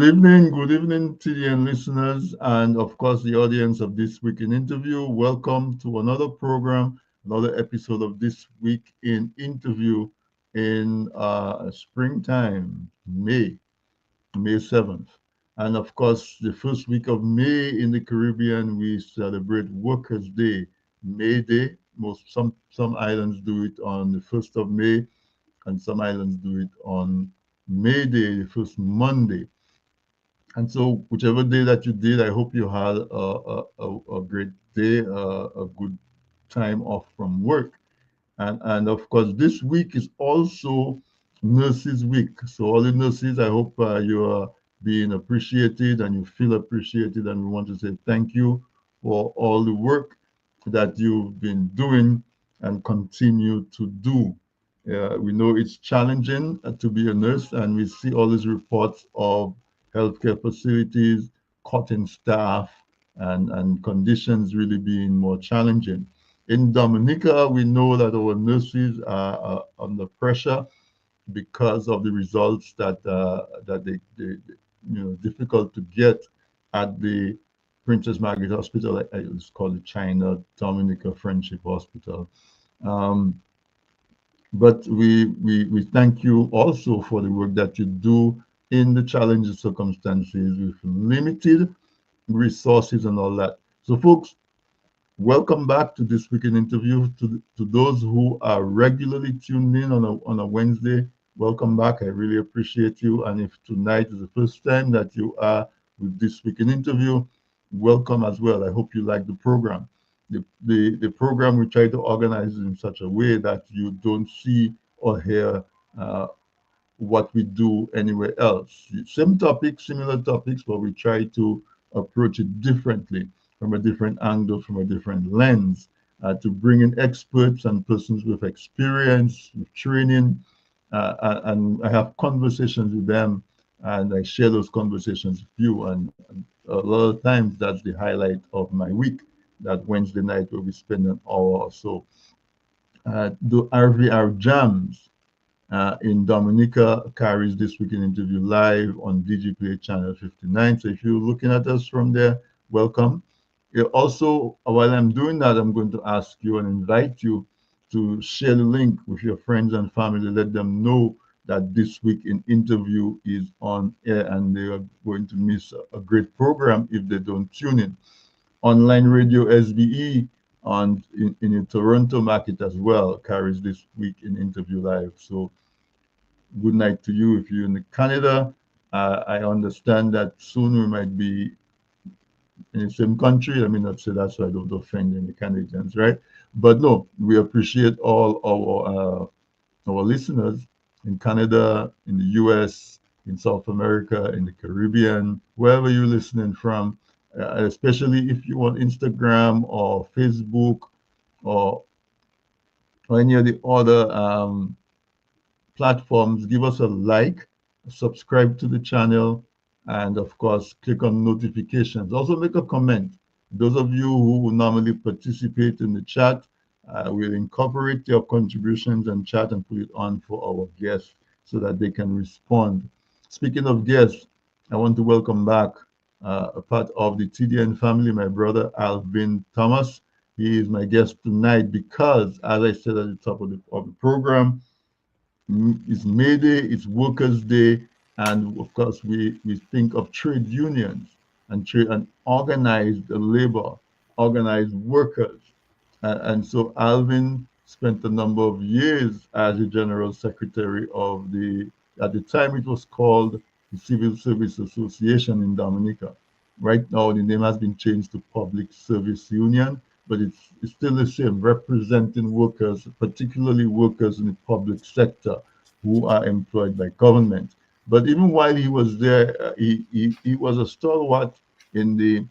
Good evening, TDN listeners, and of course, the audience of This Week in Interview. Welcome to another program, another episode of This Week in Interview in springtime, May 7th. And of course, the first week of May in the Caribbean, we celebrate Workers' Day, May Day. Some islands do it on the 1st of May, and some islands do it on May Day, the first Monday. And so, whichever day that you did, I hope you had a great day, a good time off from work. And of course, this week is also Nurses Week. So, all the nurses, I hope you are being appreciated and you feel appreciated. And we want to say thank you for all the work that you've been doing and continue to do. We know it's challenging to be a nurse, and we see all these reports of healthcare facilities cutting staff and conditions really being more challenging. In Dominica, we know that our nurses are under pressure because of the results that difficult to get at the Princess Margaret Hospital. It's called the China Dominica Friendship Hospital. Um, but we thank you also for the work that you do in the challenging circumstances with limited resources and all that. So, folks, welcome back to This Week in Interview. To those who are regularly tuned in on a Wednesday, welcome back. I really appreciate you. And if tonight is the first time that you are with This Week in Interview, welcome as well. I hope you like the program. The program we try to organize in such a way that you don't see or hear what we do anywhere else. Same topics, similar topics, but we try to approach it differently, from a different angle, from a different lens, to bring in experts and persons with experience, with training, and I have conversations with them, and I share those conversations with you. And a lot of times, that's the highlight of my week. That Wednesday night where we spend an hour or so. The RVR Jams in Dominica carries This Week in Interview live on DigiPlay channel 59. So if you're looking at us from there, welcome. Also, while I'm doing that, I'm going to ask you and invite you to share the link with your friends and family. Let them know that This Week in Interview is on air and they are going to miss a great program if they don't tune in. Online radio SBE in the Toronto market as well carries This Week in Interview live. So good night to you if you're in Canada. I understand that soon we might be in the same country. I mean, not say that so I don't offend any Canadians, right? But no, we appreciate all our listeners in Canada, in the US, in South America, in the Caribbean, wherever you're listening from, especially if you on Instagram or Facebook or, or any of the other platforms, give us a like, subscribe to the channel, and of course, click on notifications. Also, make a comment. Those of you who normally participate in the chat, we'll incorporate your contributions and chat and put it on for our guests so that they can respond. Speaking of guests, I want to welcome back a part of the TDN family, my brother Alvin Thomas. He is my guest tonight because, as I said at the top of the program, it's May Day, it's Workers' Day, and of course we think of trade unions and trade and organized labor, organized workers. And so Alvin spent a number of years as the general secretary of at the time it was called the Civil Service Association in Dominica. Right now the name has been changed to Public Service Union, but it's still the same, representing workers, particularly workers in the public sector who are employed by government. But even while he was there, he was a stalwart in the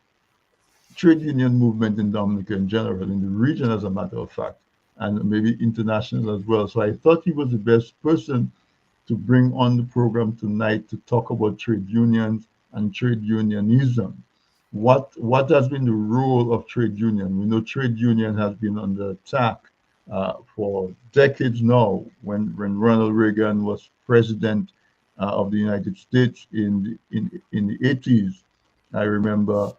trade union movement in Dominica in general, in the region, as a matter of fact, and maybe international as well. So I thought he was the best person to bring on the program tonight to talk about trade unions and trade unionism. What has been the role of trade union? We know trade union has been under attack for decades now. When Ronald Reagan was president, of the United States in the 80s. I remember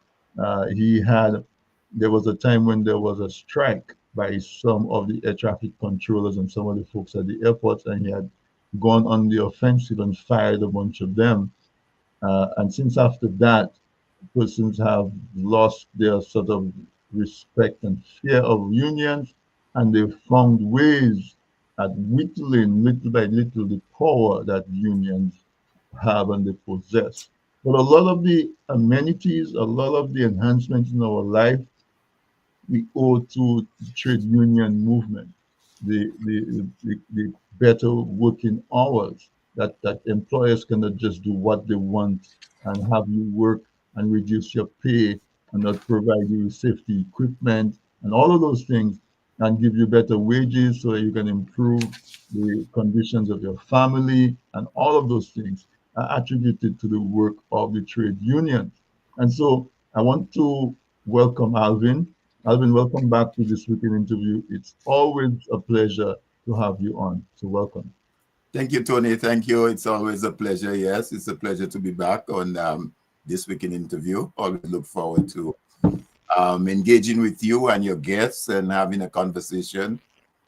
there was a time when there was a strike by some of the air traffic controllers and some of the folks at the airports, and he had gone on the offensive and fired a bunch of them. And since after that, persons have lost their sort of respect and fear of unions, and they've found ways at whittling little by little the power that unions have and they possess. But a lot of the amenities, a lot of the enhancements in our life we owe to the trade union movement, the better working hours that employers cannot just do what they want and have you work and reduce your pay and not provide you with safety equipment and all of those things and give you better wages so that you can improve the conditions of your family and all of those things are attributed to the work of the trade unions. And so I want to welcome Alvin. Alvin, welcome back to this weekend interview. It's always a pleasure to have you on. So welcome. Thank you, Tony. Thank you. It's always a pleasure. Yes, it's a pleasure to be back on this weekend interview. Always look forward to engaging with you and your guests and having a conversation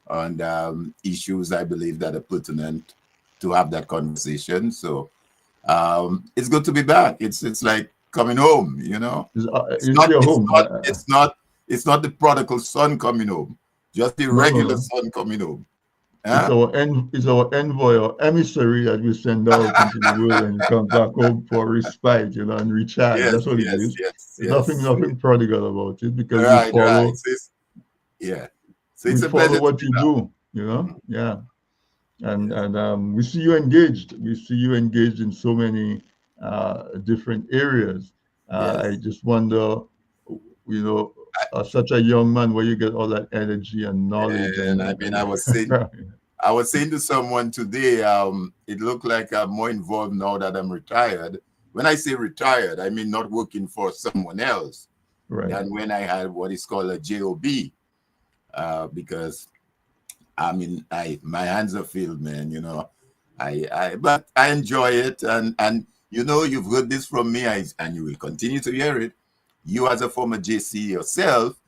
on issues I believe that are pertinent to have that conversation. So it's good to be back. It's like coming home. You know, it's Is not your it's home? not it's not it's not the prodigal son coming home, just the No, no, regular no. son coming home. It's Huh? it's our envoy or emissary that we send out into the world and he comes back home for respite, and recharge. Yes, That's what it yes, is. yes, There's yes. nothing prodigal about it because Right, right. So yeah. So we it's a follow pleasure to what be you back. do, Yeah. Yes, And we see you engaged. We see you engaged in so many different areas. I yes. just wonder, you know, such a young man, where you get all that energy and knowledge And I mean, and I was saying to someone today, it looked like I'm more involved now that I'm retired. When I say retired, I mean not working for someone else right. than when I had what is called a job, because I mean, my hands are filled, man. You know, but I enjoy it, and you've heard this from me, and you will continue to hear it. You, as a former JC yourself,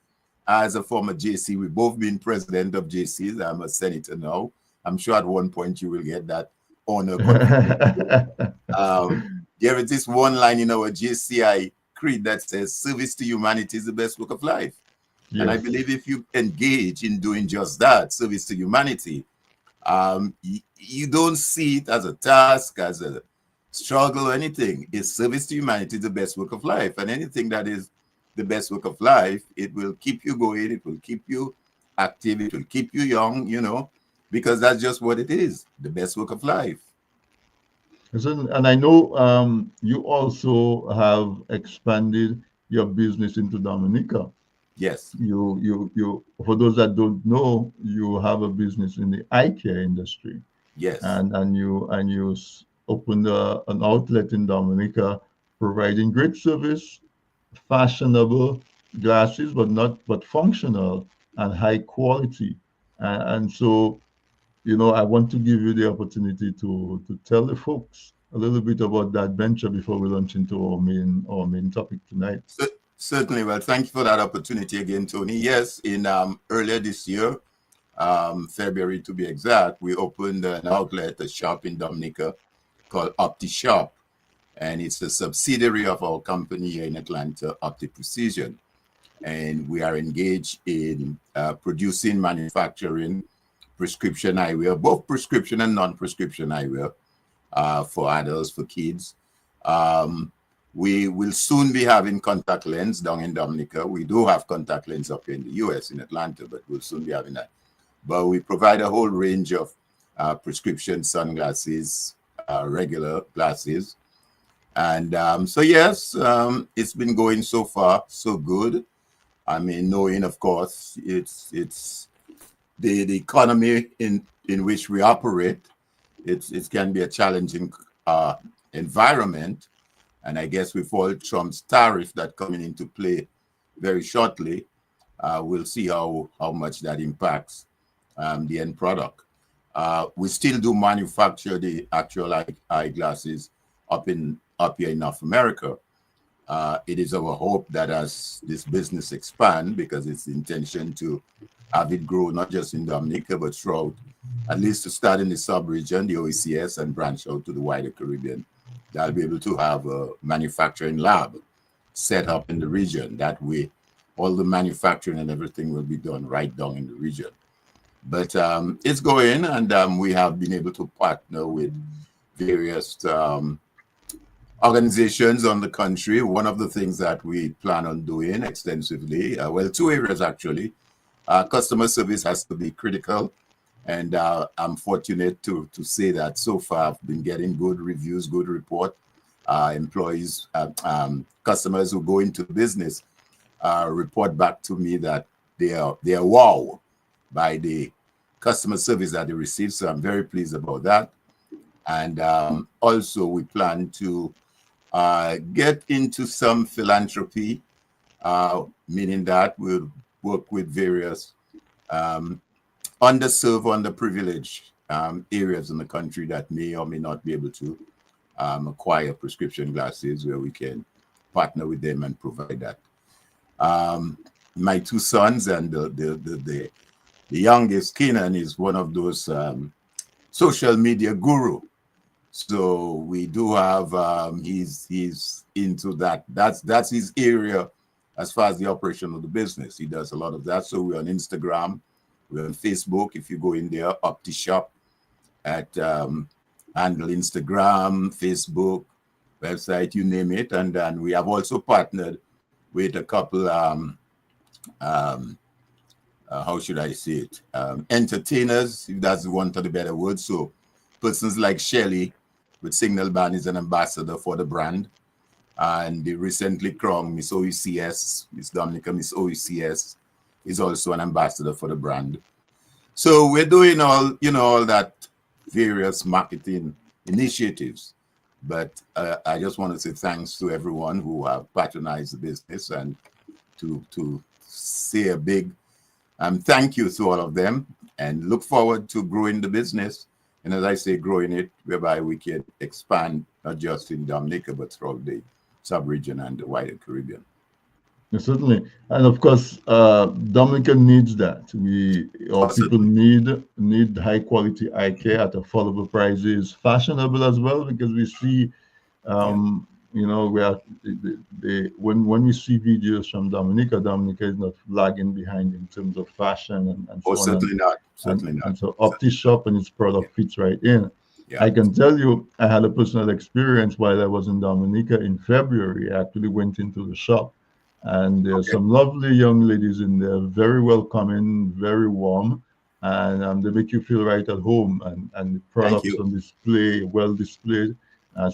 as a former JC, we've both been president of JCs. I'm a senator now. I'm sure at one point you will get that honor conferred. There is this one line in our JCI creed that says, "Service to humanity is the best work of life." And I Yes. believe if you engage in doing just that, service to humanity, you don't see it as a task, as a struggle or anything. It's service to humanity, the best work of life. And anything that is the best work of life, it will keep you going, it will keep you active, it will keep you young, because that's just what it is, the best work of life. And I know you also have expanded your business into Dominica. Yes, You. For those that don't know, you have a business in the eye care industry, yes, and you opened an outlet in Dominica, providing great service, fashionable glasses, but functional and high quality. And so, I want to give you the opportunity to tell the folks a little bit about that venture before we launch into our main topic tonight. certainly. Well, thank you for that opportunity again, Tony. Yes, in earlier this year, February to be exact, we opened an outlet, a shop in Dominica called Opti Shop, and it's a subsidiary of our company here in Atlanta, Opti Precision. And we are engaged in producing, manufacturing prescription eyewear, both prescription and non-prescription eyewear for adults, for kids. Um, we will soon be having contact lens down in Dominica. We do have contact lens up here in the US, in Atlanta, but we'll soon be having that. But we provide a whole range of prescription sunglasses, regular glasses. And so, yes, it's been going so far, so good. I mean, knowing, of course, it's the economy in which we operate. It can be a challenging environment. And I guess with all Trump's tariff that coming into play very shortly, we'll see how much that impacts the end product. We still do manufacture the actual eyeglasses up here in North America. It is our hope that as this business expand, because it's the intention to have it grow not just in Dominica but throughout, at least to start in the sub-region, the OECS, and branch out to the wider Caribbean, that I'll be able to have a manufacturing lab set up in the region. That way, all the manufacturing and everything will be done right down in the region. But it's going, and we have been able to partner with various organizations on the country. One of the things that we plan on doing extensively, well, two areas actually. Customer service has to be critical, and I'm fortunate to say that so far I've been getting good reviews, good report. Employees, customers who go into business report back to me that they are wow by the customer service that they receive. So I'm very pleased about that. And also we plan to get into some philanthropy, meaning that we'll work with various underserved, underprivileged areas in the country that may or may not be able to acquire prescription glasses, where we can partner with them and provide that. My two sons, and the youngest, Kenan, is one of those social media guru. So we do have he's into that. That's his area as far as the operation of the business. He does a lot of that. So we're on Instagram, we're on Facebook. If you go in there, OptiShop at handle Instagram, Facebook, website, you name it. And then we have also partnered with a couple how should I say it? Entertainers, if that's one of the better words. So persons like Shelly with Signal Band is an ambassador for the brand. And they recently crowned Miss OECS, Miss Dominica, Miss OECS is also an ambassador for the brand. So we're doing all, all that various marketing initiatives. But I just want to say thanks to everyone who have patronized the business, and to say a big thank you to all of them, and look forward to growing the business. And as I say, growing it whereby we can expand not just in Dominica, but throughout the sub-region and the wider Caribbean. Yeah, certainly, and of course, Dominica needs that. Our people need high quality eye care at affordable prices, fashionable as well, because we see, we are when we see videos from Dominica, Dominica is not lagging behind in terms of fashion and so on. Certainly not. Certainly not. And so OptiShop and its product fits right in. Yeah. I can tell you, I had a personal experience while I was in Dominica in February. I actually went into the shop, and there's some lovely young ladies in there, very welcoming, very warm, and they make you feel right at home. And the products on display, well displayed.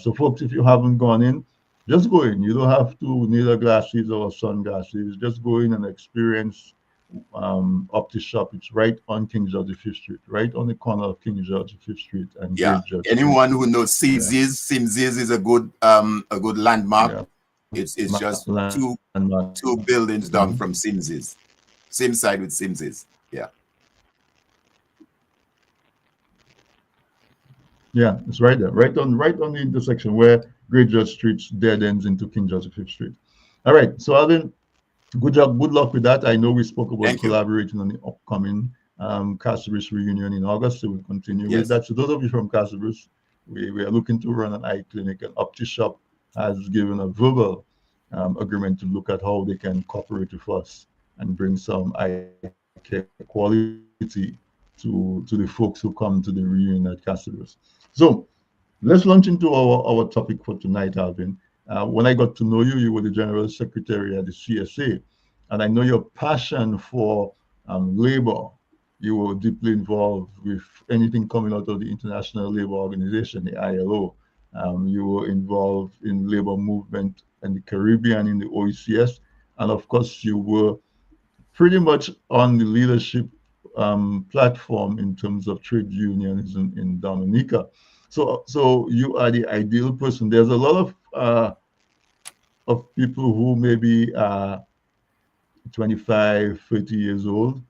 So, folks, if you haven't gone in, just go in. You don't have to need a glasses or sunglasses. Just go in and experience OptiShop. It's right on King George V Street, right on the corner of King George V Street and Great George Anyone Street. who knows Simsies is a good landmark. Yeah. It's just two buildings down from Simsies. Same side with Simsies. Yeah. Yeah, it's right there, right on the intersection where Great George Street dead ends into King George V Street. All right, so Alvin, good job, good luck with that. I know we spoke about collaborating on the upcoming Castlebrus reunion in August, so we'll continue with that. So those of you from Castlebrus, we are looking to run an eye clinic, and OptiShop has given a verbal agreement to look at how they can cooperate with us and bring some eye care quality to the folks who come to the reunion at Castlebrus. So let's launch into our topic for tonight, Alvin. When I got to know you, you were the General Secretary at the CSA, and I know your passion for labor. You were deeply involved with anything coming out of the International Labor Organization, the ILO. You were involved in labor movement in the Caribbean, in the OECS, and of course, you were pretty much on the leadership platform in terms of trade unionism in Dominica. So you are the ideal person. There's a lot of people who maybe are 25, 30 years old,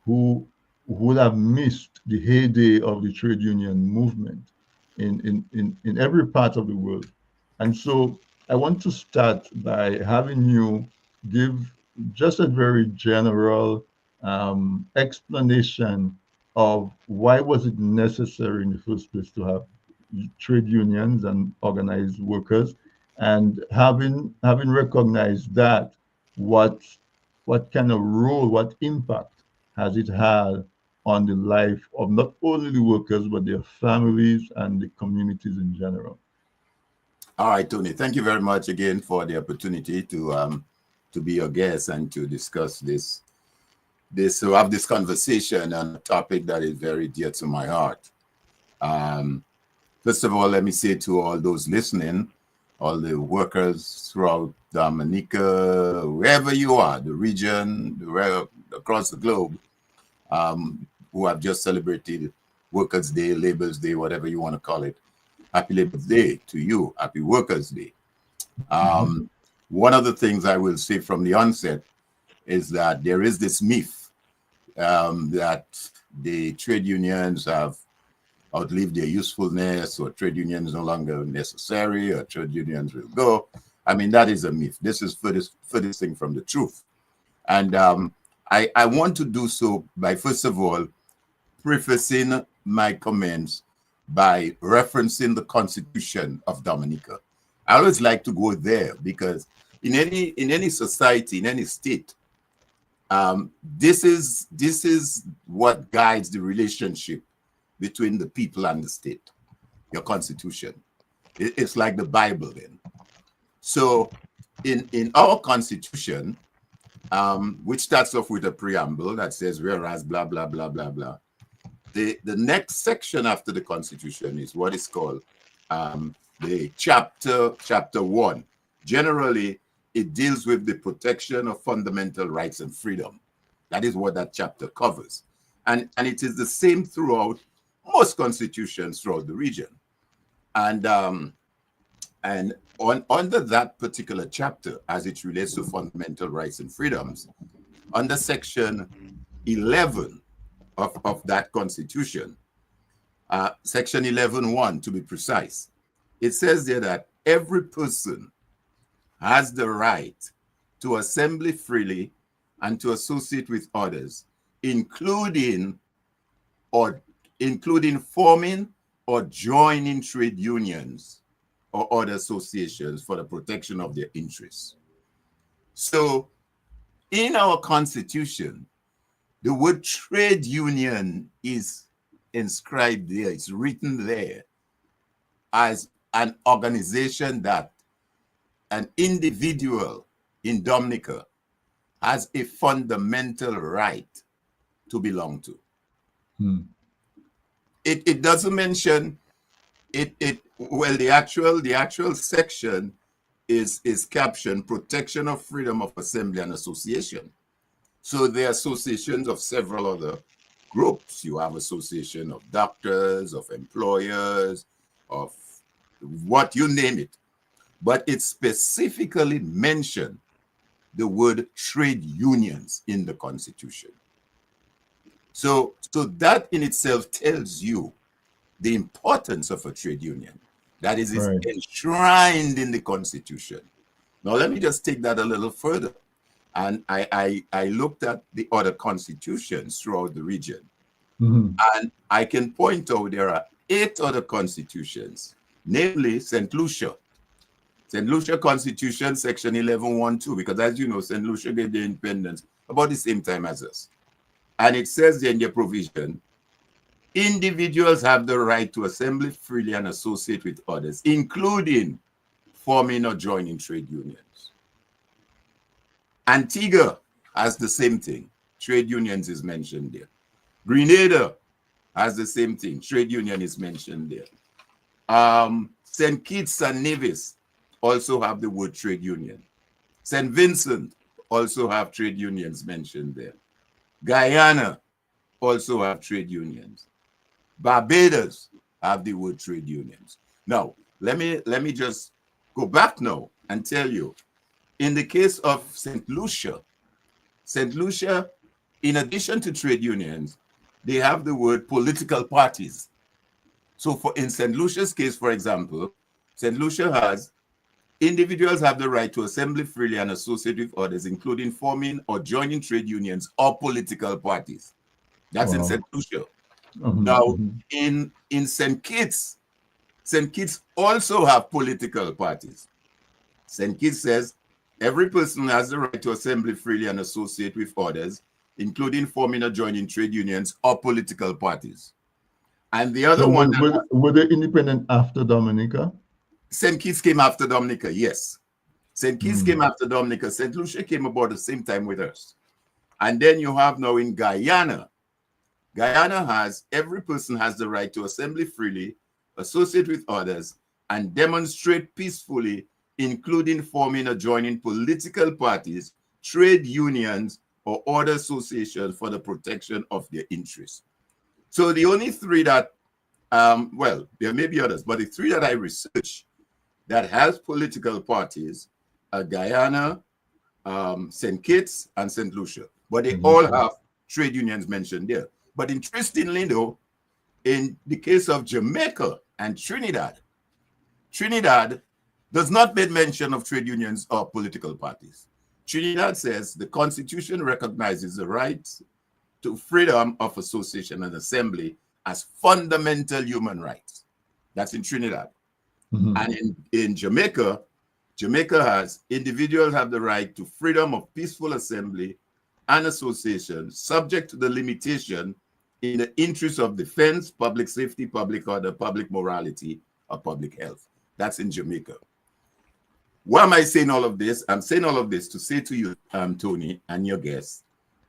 who would have missed the heyday of the trade union movement in every part of the world. And so I want to start by having you give just a very general explanation of why was it necessary in the first place to have trade unions and organized workers, and having recognized that, what kind of role, what impact has it had on the life of not only the workers but their families and the communities in general? All right, Tony. Thank you very much again for the opportunity to be your guest and to discuss to have this conversation on a topic that is very dear to my heart. Um, First of all, let me say to all those listening, all the workers throughout Dominica, wherever you are, the region, across the globe, who have just celebrated Workers' Day, Labor's Day, whatever you want to call it. Happy Labor's Day to you. Happy Workers' Day. Mhm. One of the things I will say from the onset is that there is this myth that the trade unions have outlived their usefulness, or trade unions no longer necessary, or trade unions will go. I mean, that is a myth. This is furthest thing from the truth. And I want to do so by, first of all, prefacing my comments by referencing the Constitution of Dominica. I always like to go there because in any society, in any state, this is what guides the relationship between the people and the state. Your Constitution, it's like the Bible. Then, so in our Constitution, which starts off with a preamble that says, whereas blah blah blah blah blah. The next section after the Constitution is what is called the chapter 1. Generally, it deals with the protection of fundamental rights and freedom. That is what that chapter covers. And it is the same throughout most constitutions throughout the region. And under that particular chapter, as it relates to fundamental rights and freedoms, under section 11 of that constitution, section 11.1 to be precise, it says there that every person has the right to assemble freely and to associate with others, including forming or joining trade unions or other associations for the protection of their interests. So in our Constitution, the word trade union is inscribed there, it's written there as an organization that an individual in Dominica has a fundamental right to belong to. Hmm. It doesn't mention well, the actual section is captioned protection of freedom of assembly and association. So there are associations of several other groups. You have association of doctors, of employers, of what you name it. But it specifically mentioned the word trade unions in the Constitution. So that in itself tells you the importance of a trade union. That is Right. enshrined in the Constitution. Now, let me just take that a little further. And I looked at the other constitutions throughout the region. Mhm. And I can point out there are 8 other constitutions, namely St. Lucia. St. Lucia Constitution, section 11.1.2, because as you know, St. Lucia gave their independence about the same time as us. And it says there in their provision, individuals have the right to assemble freely and associate with others, including forming or joining trade unions. Antigua has the same thing. Trade unions is mentioned there. Grenada has the same thing. Trade union is mentioned there. St. Kitts and Nevis also have the word trade union. St. Vincent also have trade unions mentioned there. Guyana also have trade unions. Barbados have the word trade unions. Now, let me just go back now and tell you, in the case of St. Lucia, in addition to trade unions, they have the word political parties. So in St. Lucia's case, for example, St. Lucia has individuals have the right to assemble freely and associate with others, including forming or joining trade unions or political parties. That's in Wow. St. Lucia. Mhm, Now, mhm. in St. Kitts also have political parties. St. Kitts says every person has the right to assemble freely and associate with others, including forming or joining trade unions or political parties. And the other So one, were they independent after Dominica? St. Kitts came after Dominica, yes. St. Kitts came Mm. after Dominica. St. Lucia came about the same time with us. And then you have now in Guyana. Guyana has, every person has the right to assemble freely, associate with others, and demonstrate peacefully, including forming or joining political parties, trade unions, or other associations for the protection of their interests. So the only three that, well, there may be others, but the three that I researched that has political parties are Guyana, St. Kitts, and St. Lucia. But they St. all Lucia. have trade unions mentioned there. But interestingly, though, in the case of Jamaica and Trinidad, Trinidad does not make mention of trade unions or political parties. Trinidad says the Constitution recognizes the right to freedom of association and assembly as fundamental human rights. That's in Trinidad. Mhm. And in Jamaica, Jamaica has individuals have the right to freedom of peaceful assembly and association, subject to the limitation in the interest of defense, public safety, public order, public morality, or public health. That's in Jamaica. Why am I saying all of this? I'm saying all of this to say to you, Tony, and your guests,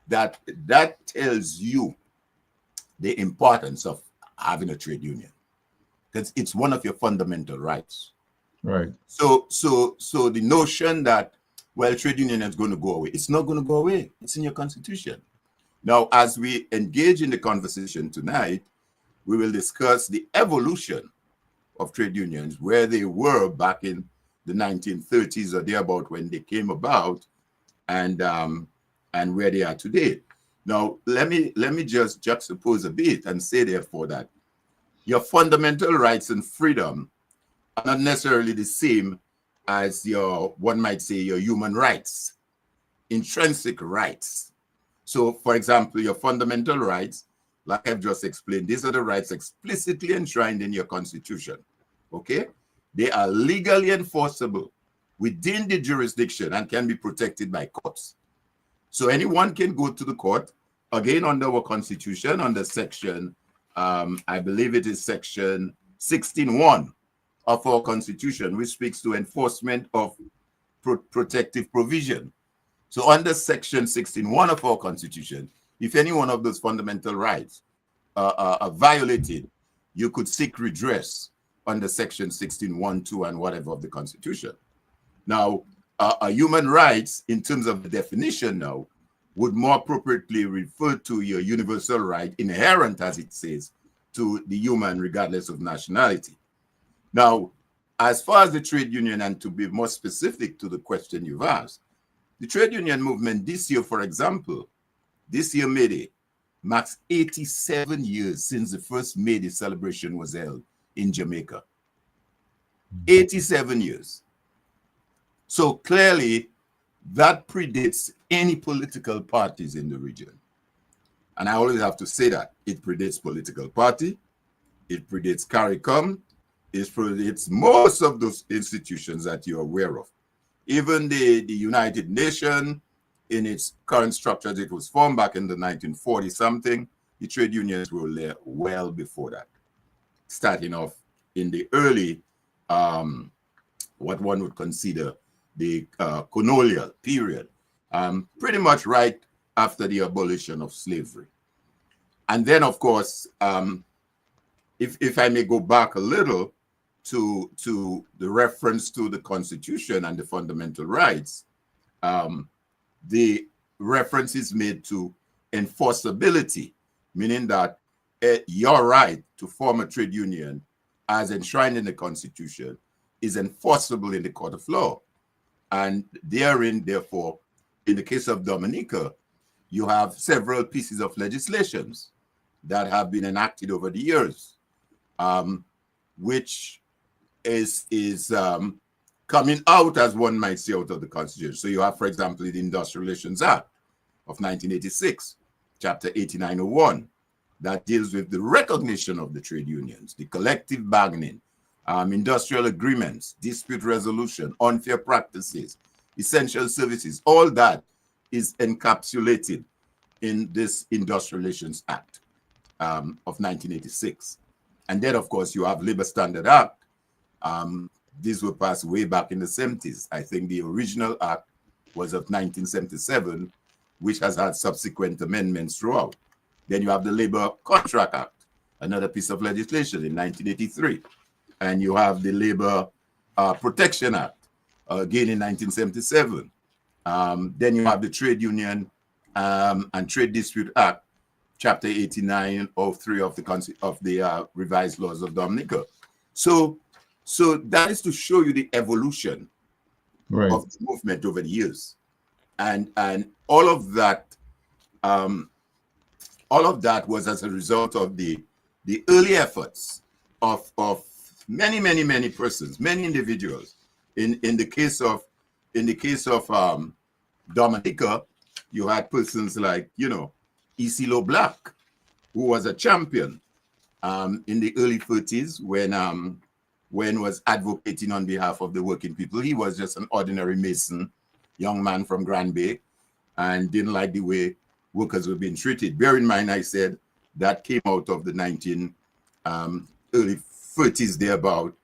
that that tells you the importance of having a trade union, because it's one of your fundamental rights. Right. So the notion that, well, trade union is going to go away, it's not going to go away. It's in your constitution. Now, as we engage in the conversation tonight, we will discuss the evolution of trade unions, where they were back in the 1930s or thereabout when they came about, and where they are today. Now, let me just juxtapose a bit and say, therefore, that your fundamental rights and freedom are not necessarily the same as your, one might say, your human rights, intrinsic rights. So, for example, your fundamental rights, like I've just explained, these are the rights explicitly enshrined in your constitution. Okay? They are legally enforceable within the jurisdiction and can be protected by courts. So anyone can go to the court, again, under our constitution, under section, I believe it is section 16.1 of our constitution, which speaks to enforcement of protective provision. So under section 16.1 of our constitution, if any one of those fundamental rights are violated, you could seek redress under section 16.1, 2, and whatever of the constitution. Now, human rights, in terms of the definition now, would more appropriately refer to your universal right, inherent, as it says, to the human regardless of nationality. Now, as far as the trade union, and to be more specific to the question you've asked, the trade union movement this year, for example, this year May Day, marks 87 years since the first May Day celebration was held in Jamaica. 87 years. So clearly, that predates any political parties in the region. And I always have to say that. It predates political party, it predates CARICOM, it predates most of those institutions that you're aware of. Even the United Nations, in its current structure as it was formed back in the 1940-something, the trade unions were there well before that, starting off in the early, what one would consider the colonial period, pretty much right after the abolition of slavery. And then, of course, if I may go back a little to the reference to the Constitution and the fundamental rights, the reference is made to enforceability, meaning that your right to form a trade union as enshrined in the Constitution is enforceable in the court of law. And therein, therefore, in the case of Dominica, you have several pieces of legislations that have been enacted over the years, which is coming out, as one might say, out of the Constitution. So you have, for example, the Industrial Relations Act of 1986, Chapter 8901, that deals with the recognition of the trade unions, the collective bargaining, industrial agreements, dispute resolution, unfair practices, essential services. All that is encapsulated in this Industrial Relations Act of 1986. And then, of course, you have Labor Standard Act. These were passed way back in the 70s. I think the original act was of 1977, which has had subsequent amendments throughout. Then you have the Labor Contract Act, another piece of legislation in 1983. And you have the Labor Protection Act, again in 1977. Then you have the Trade Union and Trade Dispute Act, Chapter 8903 of the Revised Laws of Dominica. So that is to show you the evolution of the movement over the years, and all of that was as a result of the early efforts of many persons, many individuals. In the case of Dominica, you had persons like Isilo Black, who was a champion in the early 30s when was advocating on behalf of the working people. He was just an ordinary mason, young man from Grand Bay, and didn't like the way workers were being treated. Bear in mind, I said that came out of the early 30s thereabout,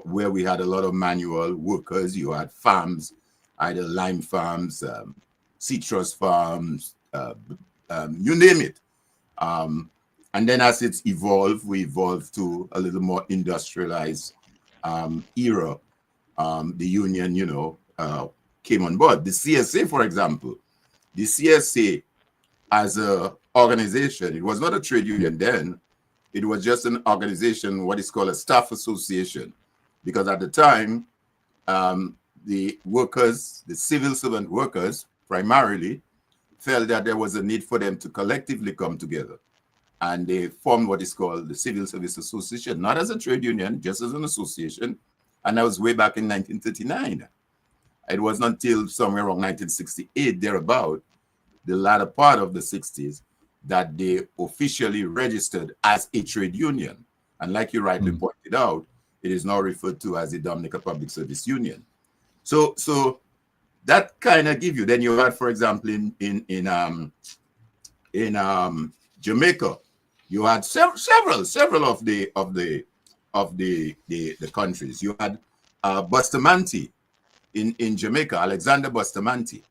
where we had a lot of manual workers. You had farms, either lime farms, citrus farms, you name it. And then as it's evolved, we evolved to a little more industrialized era. The union, came on board. The CSA, for example, the CSA as an organization, it was not a trade union then. It was just an organization, what is called a staff association, because at the time, the workers, the civil servant workers, primarily, felt that there was a need for them to collectively come together. And they formed what is called the Civil Service Association, not as a trade union, just as an association. And that was way back in 1939. It wasn't until somewhere around 1968, thereabout, the latter part of the 60s, that they officially registered as a trade union. And like you rightly pointed out, it is now referred to as the Dominica Public Service Union. So that kind of give you. Then you had, for example, in Jamaica, you had several of the countries. You had Bustamante in Jamaica, Alexander Bustamante,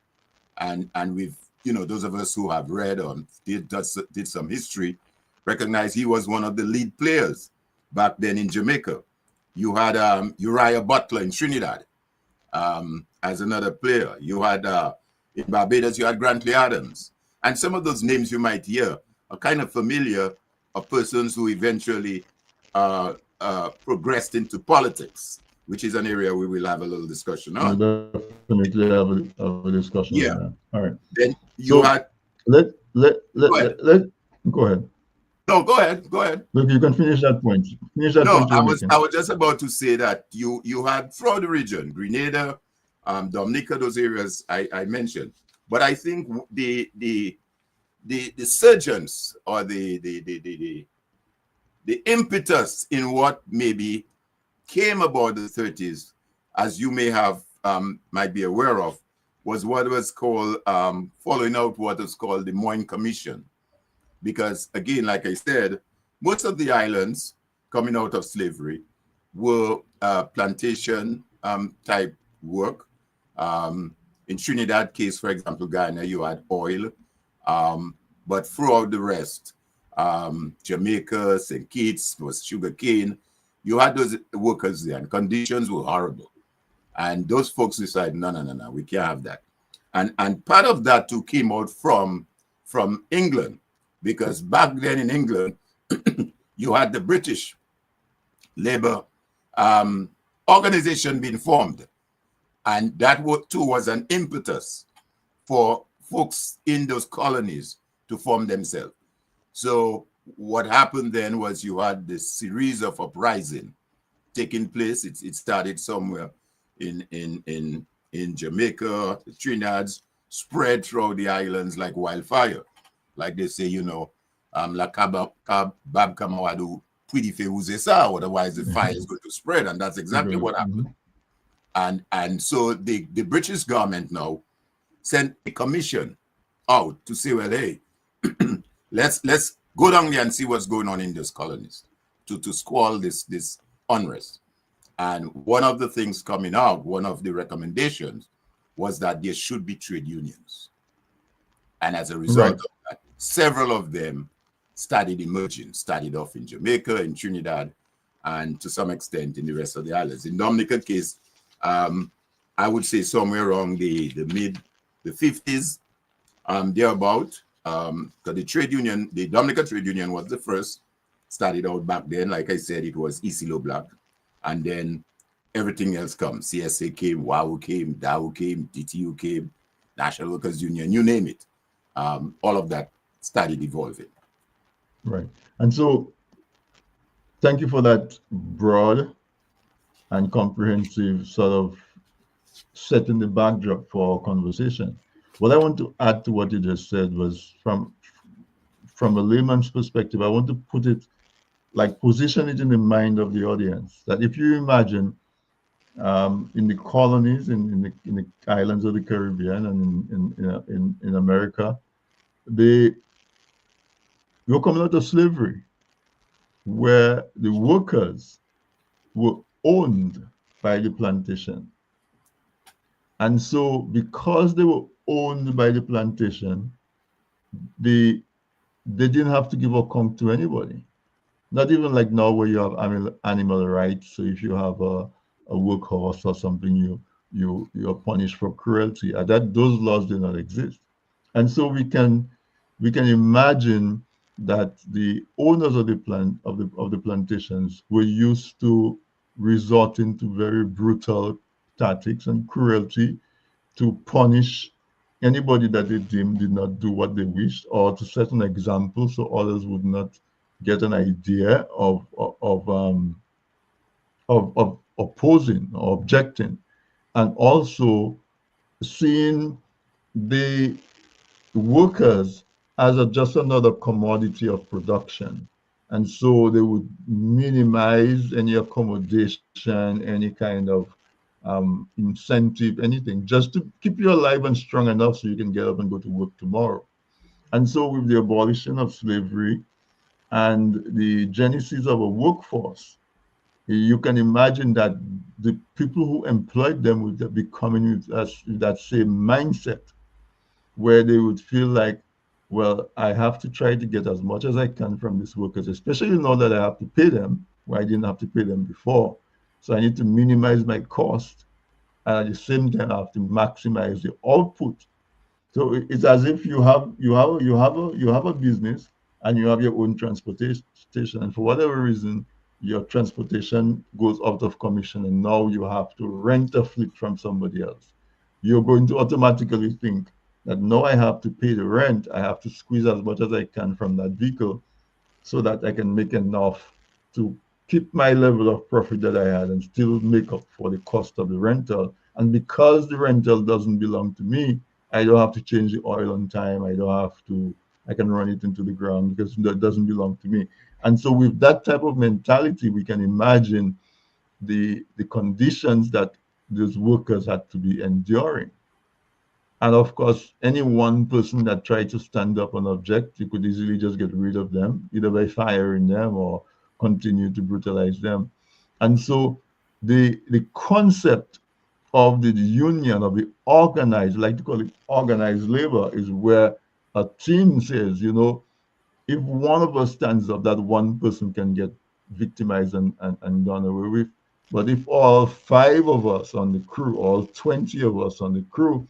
and we've, those of us who have read or did some history recognize he was one of the lead players back then in Jamaica. You had Uriah Butler in Trinidad as another player. You had in Barbados, you had Grantley Adams, and some of those names you might hear are kind of familiar of persons who eventually progressed into politics, which is an area we will have a little discussion on. We'll definitely have a discussion on that. All right. Then you had let go ahead. No, go ahead. Look, you can finish that point. I was just about to say that you had throughout the region, Grenada, Dominica, those areas I mentioned. But I think the surgeons or the impetus in what maybe came about the 30s, as you may have might be aware of, was what was called following out what was called the Moyne Commission. Because again, like I said, most of the islands coming out of slavery were plantation type work. In Trinidad case, for example, Guyana, you had oil. But throughout the rest, Jamaica, St. Kitts was sugar cane. You had those workers there, and conditions were horrible. And those folks decided, no, we can't have that. And part of that too came out from England, because back then in England, you had the British labor organization being formed. And that too was an impetus for folks in those colonies to form themselves. So what happened then was you had this series of uprising taking place. It started somewhere in Jamaica, the Trinidad, spread throughout the islands like wildfire. Like they say, la bab kamawadu puidife uzesa, otherwise the fire is going to spread, and that's exactly what happened. And so the British government now sent a commission out to say, well, hey, let's go down there and see what's going on in those colonies to squall this unrest. And one of the things coming out, one of the recommendations, was that there should be trade unions. And as a result of that, several of them started emerging, started off in Jamaica, in Trinidad, and to some extent in the rest of the islands. In Dominican case, I would say somewhere around the 50s, thereabout. Because the trade union, the Dominican trade union was the first, started out back then. Like I said, it was ECLO Black. And then everything else comes. CSA came, WAU came, DAO came, DTU came, National Workers Union, you name it. All of that started evolving. Right. And so thank you for that broad and comprehensive sort of setting the backdrop for our conversation. What I want to add to what you just said was from a layman's perspective, I want to put it, like, position it in the mind of the audience, that if you imagine in the colonies, in the islands of the Caribbean and in America, you're coming out of slavery, where the workers were owned by the plantation. And so because they were owned by the plantation, they didn't have to give account to anybody. Not even like now where you have animal rights. So if you have a workhorse or something, you're punished for cruelty. Those laws do not exist. And so we can imagine that the owners of the plantations were used to resorting to very brutal tactics and cruelty to punish anybody that they deemed did not do what they wished, or to set an example so others would not get an idea of opposing or objecting, and also seeing the workers as just another commodity of production. And so they would minimize any accommodation, any kind of incentive, anything, just to keep you alive and strong enough so you can get up and go to work tomorrow. And so with the abolition of slavery and the genesis of a workforce, you can imagine that the people who employed them would be coming with that same mindset, where they would feel like, well, I have to try to get as much as I can from these workers, especially now that I have to pay them, where I didn't have to pay them before. So I need to minimize my cost, and at the same time, I have to maximize the output. So it's as if you have a business and you have your own transportation, and for whatever reason, your transportation goes out of commission, and now you have to rent a fleet from somebody else. You're going to automatically think that now I have to pay the rent. I have to squeeze as much as I can from that vehicle so that I can make enough to keep my level of profit that I had and still make up for the cost of the rental. And because the rental doesn't belong to me, I don't have to change the oil on time. I can run it into the ground because that doesn't belong to me. And so with that type of mentality, we can imagine the conditions that those workers had to be enduring. And of course, any one person that tried to stand up and object, you could easily just get rid of them, either by firing them or continue to brutalize them. And so the concept of the union, of the organized, like to call it organized labor, is where a team says, if one of us stands up, that one person can get victimized and done away with. But if all 5 of us on the crew, all 20 of us on the crew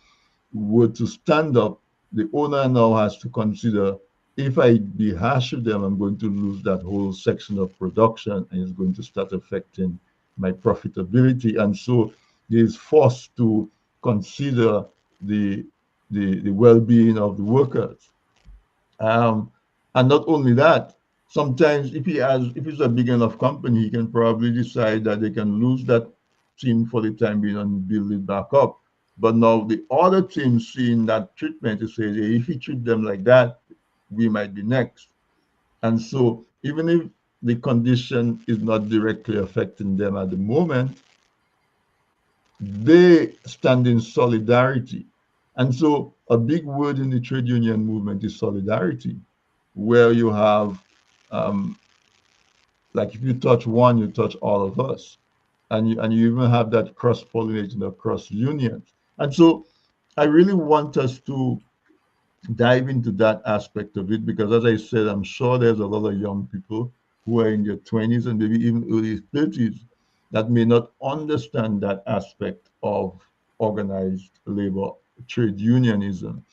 were to stand up, the owner now has to consider, if I be harsh with them, I'm going to lose that whole section of production, and it's going to start affecting my profitability. And so he is forced to consider the well-being of the workers. And not only that, sometimes if it's a big enough company, he can probably decide that they can lose that team for the time being and build it back up. But now the other team seeing that treatment to say, hey, if he treat them like that, we might be next. And so even if the condition is not directly affecting them at the moment, they stand in solidarity. And so a big word in the trade union movement is solidarity, where you have, um, like if you touch one, you touch all of us. And you even have that cross-pollination across unions. And so I really want us to dive into that aspect of it because, as I said, I'm sure there's a lot of young people who are in their 20s and maybe even early 30s that may not understand that aspect of organized labor, trade unionism.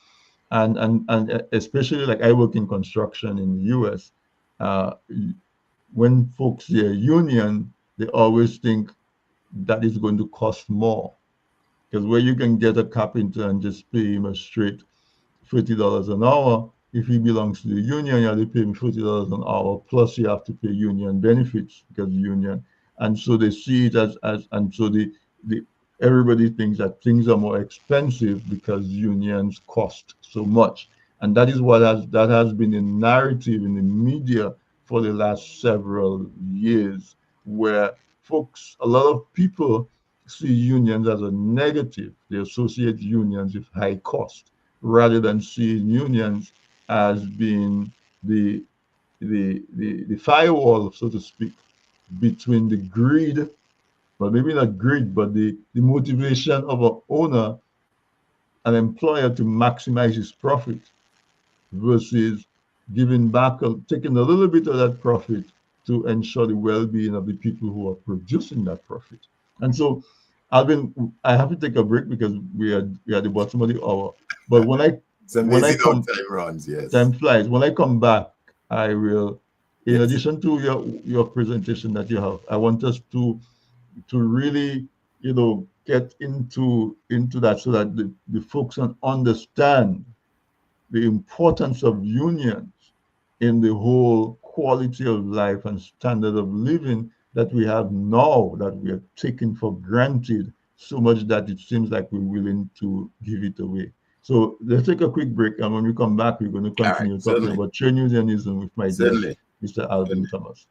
And especially like I work in construction in the US, uh, when folks hear union, they always think that is going to cost more. Because where you can get a carpenter and just pay him a straight $40 an hour, if he belongs to the union, you have to pay him $40 an hour, plus you have to pay union benefits because union. And so they see it as and so the everybody thinks that things are more expensive because unions cost so much. And that is that has been a narrative in the media for the last several years, where folks, a lot of people see unions as a negative. They associate unions with high cost rather than seeing unions as being the firewall, so to speak, between the greed, but maybe not greed, but the motivation of an owner, an employer to maximize his profit versus giving back, taking a little bit of that profit to ensure the well-being of the people who are producing that profit. And so I have to take a break because we are at the bottom of the hour. But it's amazing how time runs, yes. Time flies. When I come back, I will, in addition to your presentation that you have, I want us to really, get into that so that the folks can understand the importance of unions in the whole quality of life and standard of living that we have now, that we are taking for granted so much that it seems like we're willing to give it away. So let's take a quick break, and when we come back, we're going to continue talking about trade unionism with my guest, Mr. Alvin Thomas.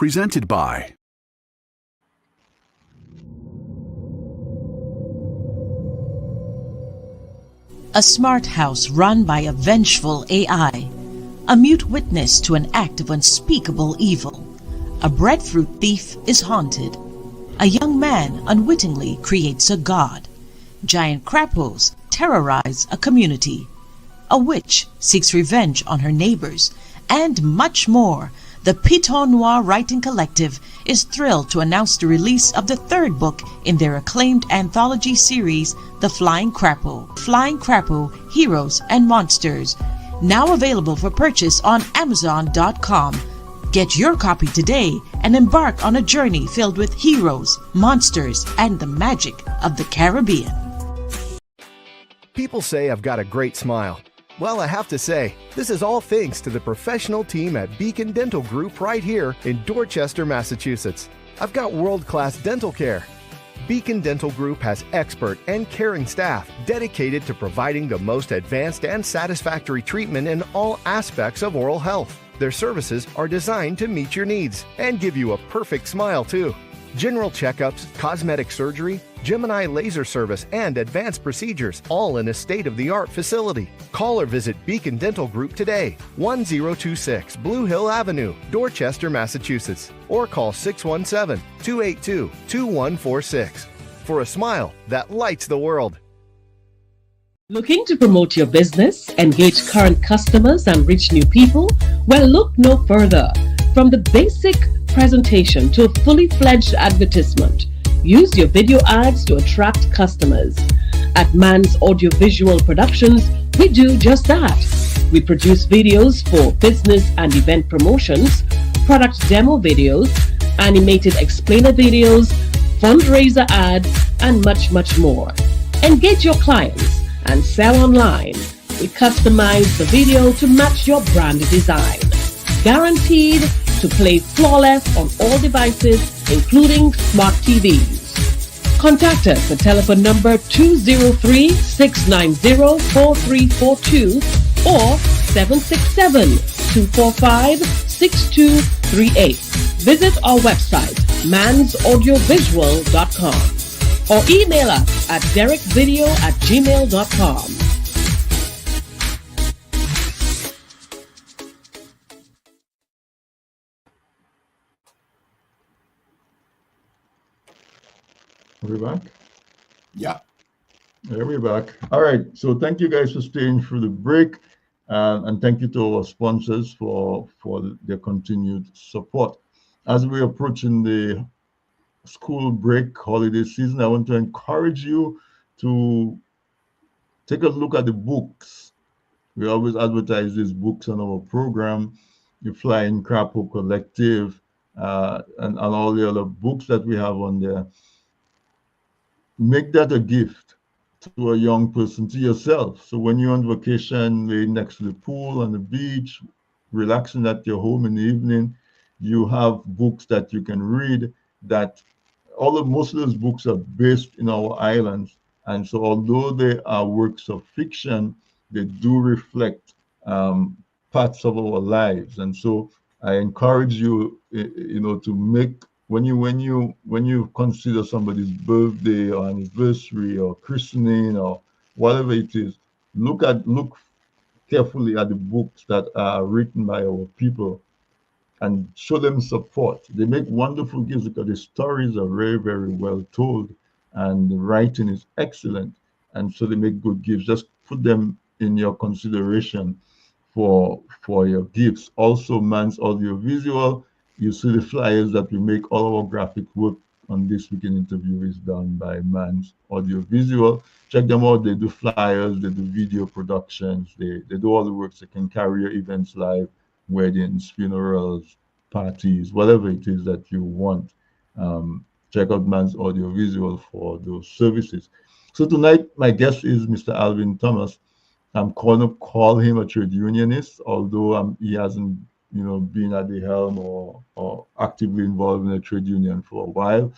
Presented by a smart house run by a vengeful AI, a mute witness to an act of unspeakable evil. A breadfruit thief is haunted. A young man unwittingly creates a god. Giant crapos terrorize a community. A witch seeks revenge on her neighbors, and much more. The Piton Noir Writing Collective is thrilled to announce the release of the third book in their acclaimed anthology series, The Flying Crapo. Flying Crapo, Heroes and Monsters. Now available for purchase on Amazon.com. Get your copy today and embark on a journey filled with heroes, monsters, and the magic of the Caribbean. People say I've got a great smile. Well, I have to say, this is all thanks to the professional team at Beacon Dental Group right here in Dorchester, Massachusetts. I've got world-class dental care. Beacon Dental Group has expert and caring staff dedicated to providing the most advanced and satisfactory treatment in all aspects of oral health. Their services are designed to meet your needs and give you a perfect smile, too. General checkups, cosmetic surgery, Gemini laser service, and advanced procedures, all in a state-of-the-art facility. Call or visit Beacon Dental Group today, 1026 Blue Hill Avenue, Dorchester, Massachusetts, or call 617-282-2146 for a smile that lights the world. Looking to promote your business, engage current customers, and reach new people? Well, look no further. From the basic presentation to a fully fledged advertisement, Use your video ads to attract customers. At Man's Audiovisual Productions, we do just that. We produce videos for business and event promotions, product demo videos, animated explainer videos, fundraiser ads, and much, much more. Engage your clients and sell online. We customize the video to match your brand design. Guaranteed to play flawless on all devices, including smart TVs. Contact us at telephone number 203-690-4342 or 767-245-6238. Visit our website, mansaudiovisual.com, or email us at derekvideo@gmail.com. Are we back? Yeah. There we're back. All right. So thank you guys for staying through the break, and thank you to our sponsors for their continued support. As we're approaching the school break holiday season, I want to encourage you to take a look at the books. We always advertise these books on our program, the Flying Crapo Collective, and all the other books that we have on there. Make that a gift to a young person, to yourself. So when you're on vacation, laying next to the pool on the beach, relaxing at your home in the evening, you have books that you can read. That most of those books are based in our islands, and so although they are works of fiction, they do reflect parts of our lives. And so I encourage you, to make, when you consider somebody's birthday or anniversary or christening or whatever it is, look carefully at the books that are written by our people and show them support. They make wonderful gifts because the stories are very, very well told and the writing is excellent. And so they make good gifts. Just put them in your consideration for your gifts. Also, Man's Audiovisual, you see the flyers that we make. All our graphic work on This Week in Interview is done by Man's Audiovisual. Check them out. They do flyers, they do video productions, they do all the works. They can carry your events live, weddings, funerals, parties, whatever it is that you want. Check out Man's Audiovisual for those services. So tonight, my guest is Mr. Alvin Thomas. I'm going to call him a trade unionist, although he hasn't, been at the helm or actively involved in a trade union for a while.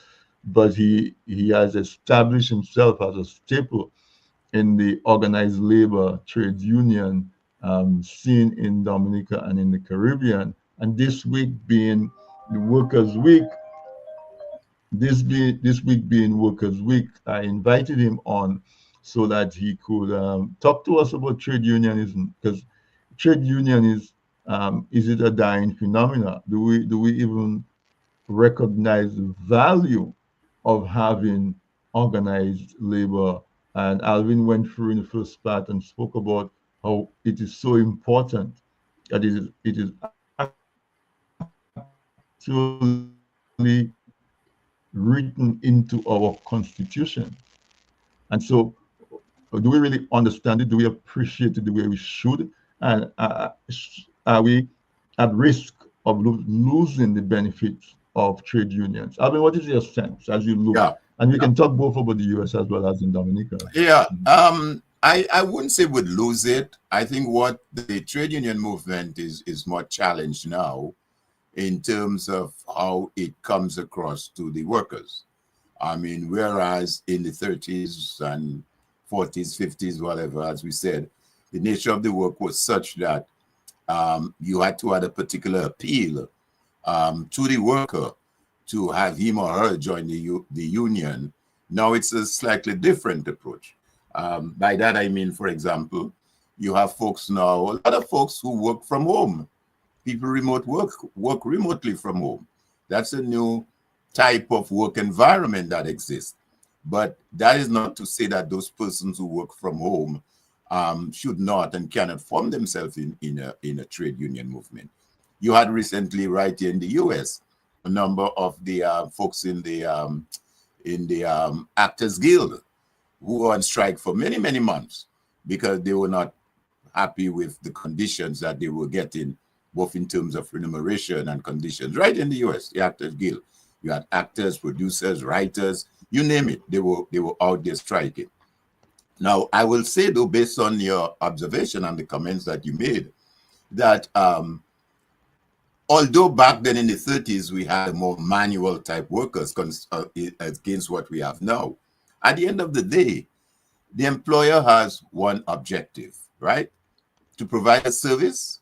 But he has established himself as a staple in the organized labor trade union scene in Dominica and in the Caribbean. And this week being the Workers' Week, this week being Workers' Week, I invited him on so that he could talk to us about trade unionism, because trade union is it a dying phenomena? Do we even recognize the value of having organized labor? And Alvin went through in the first part and spoke about how it is so important that it is actually written into our constitution. And so, do we really understand it? Do we appreciate it the way we should? And are we at risk of losing the benefits of trade unions? I mean, what is your sense as you look? Yeah. And we can talk both about the US as well as in Dominica. Yeah. I wouldn't say we'd lose it. I think what the trade union movement is more challenged now in terms of how it comes across to the workers. I mean, whereas in the 30s and 40s, 50s, whatever, as we said, the nature of the work was such that you had to add a particular appeal to the worker to have him or her join the union. Now it's a slightly different approach. By that I mean, for example, you have folks now, a lot of folks who work from home. People work remotely from home. That's a new type of work environment that exists. But that is not to say that those persons who work from home should not and cannot form themselves in a trade union movement. You had recently, right here in the US, a number of the folks in the Actors Guild, who were on strike for many, many months because they were not happy with the conditions that they were getting, both in terms of remuneration and conditions. Right in the US, the Actors Guild, you had actors, producers, writers, you name it. They were out there striking. Now, I will say, though, based on your observation and the comments that you made, that although back then in the 30s, we had more manual type workers against what we have now, at the end of the day, the employer has one objective, right? To provide a service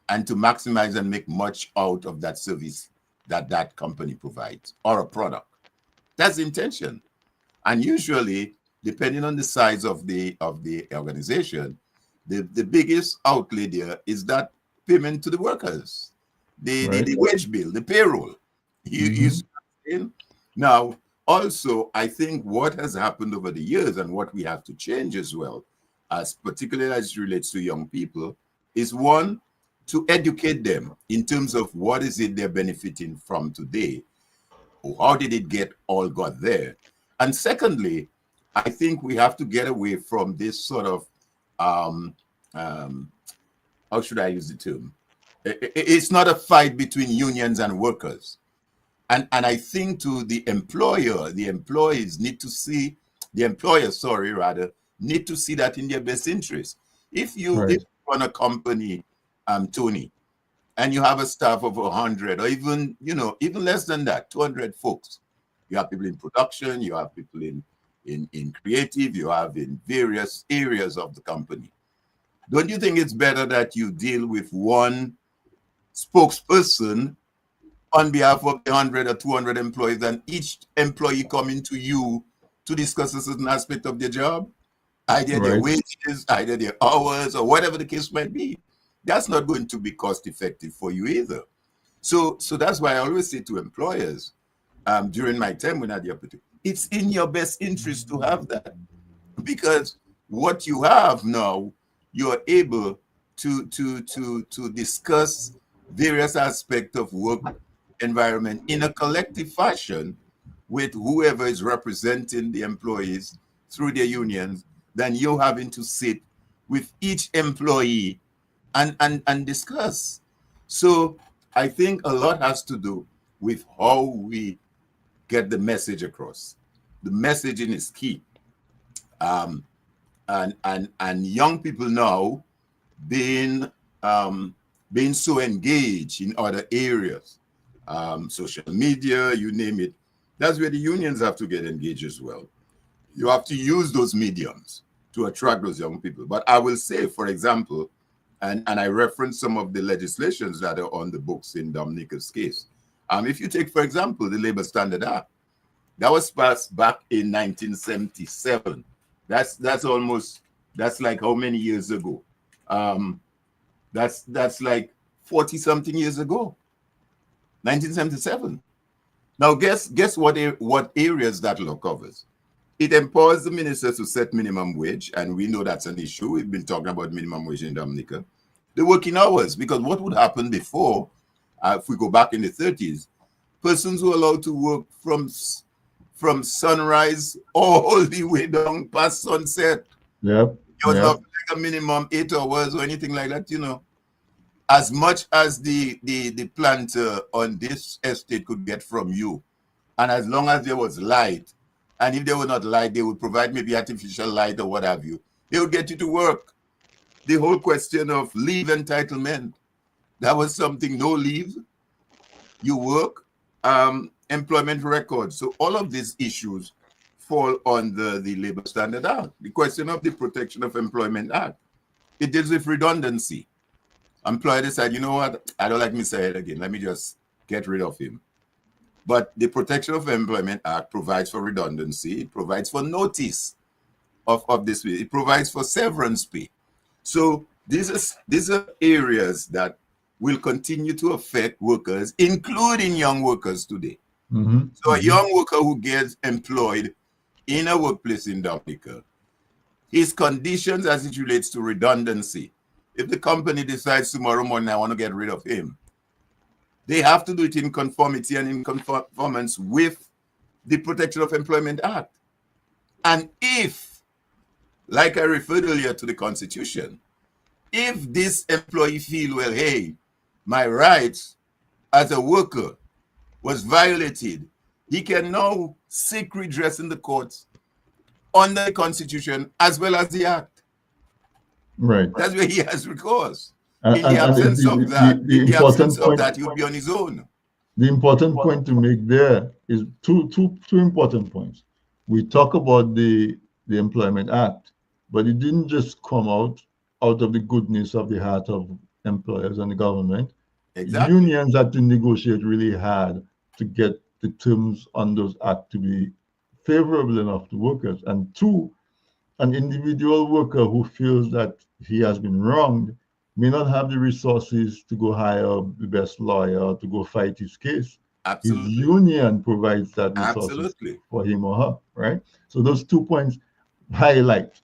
and to maximize and make much out of that service that company provides, or a product. That's the intention. And usually, depending on the size of the organization, the biggest outlay there is that payment to the workers, the wage bill, the payroll. You see. Now, also, I think what has happened over the years and what we have to change as well, as particularly as it relates to young people, is one, to educate them in terms of what is it they're benefiting from today, or how did it got there. And secondly, I think we have to get away from this sort of, how should I use the term? It's not a fight between unions and workers. And I think to the employer, the employees need to see, the employers, need to see that in their best interest. If you run a company, Tony, and you have a staff of 100 or even less than that, 200 folks, you have people in production, you have people in creative, you have in various areas of the company. Don't you think it's better that you deal with one spokesperson on behalf of the 100 or 200 employees than each employee coming to you to discuss a certain aspect of their job? Either their wages, either their hours, or whatever the case might be. That's not going to be cost effective for you either. So that's why I always say to employers, during my time when I had the opportunity, it's in your best interest to have that. Because what you have now, you're able to discuss various aspects of work environment in a collective fashion with whoever is representing the employees through their unions, than you having to sit with each employee and discuss. So I think a lot has to do with how we get the message across. The messaging is key. And young people now being so engaged in other areas, social media, you name it, that's where the unions have to get engaged as well. You have to use those mediums to attract those young people. But I will say, for example, and I reference some of the legislations that are on the books in Dominica's case. If you take, for example, the Labor Standard Act, that was passed back in 1977. That's like how many years ago? That's like 40 something years ago. 1977. Now guess what areas that law covers. It empowers the ministers to set minimum wage, and we know that's an issue. We've been talking about minimum wage in Dominica. The working hours, because what would happen before, if we go back in the 30s, persons were allowed to work from sunrise all the way down past sunset. Yep. It was not like a minimum 8 hours or anything like that, As much as the planter on this estate could get from you, and as long as there was light, and if they were not light, they would provide maybe artificial light or what have you, they would get you to work. The whole question of leave entitlement, that was something. No leave, you work, employment records. So all of these issues fall under the Labor Standard Act. The question of the Protection of Employment Act, it deals with redundancy. Employer decide, you know what, I don't like Mr. Head again, let me just get rid of him. But the Protection of Employment Act provides for redundancy, it provides for notice of this, it provides for severance pay. So these are areas that will continue to affect workers, including young workers today. Mm-hmm. So a young worker who gets employed in a workplace in Dominica, his conditions as it relates to redundancy, if the company decides tomorrow morning, I want to get rid of him, they have to do it in conformity and in conformance with the Protection of Employment Act. And if, like I referred earlier to the Constitution, if this employee feel, well, hey, my rights as a worker was violated, he can now seek redress in the courts under the Constitution as well as the Act. Right. That's where he has recourse. And, In the absence of that, the in the important absence of point, that, he would be on his own. the important point to make there is two important points. We talk about the Employment Act, but it didn't just come out of the goodness of the heart of employers and the government. Exactly. Unions had to negotiate really hard to get the terms on those acts to be favorable enough to workers. And two, an individual worker who feels that he has been wronged may not have the resources to go hire the best lawyer to go fight his case. Absolutely. His union provides that resources Absolutely. for him or her, right? So those 2 points highlight,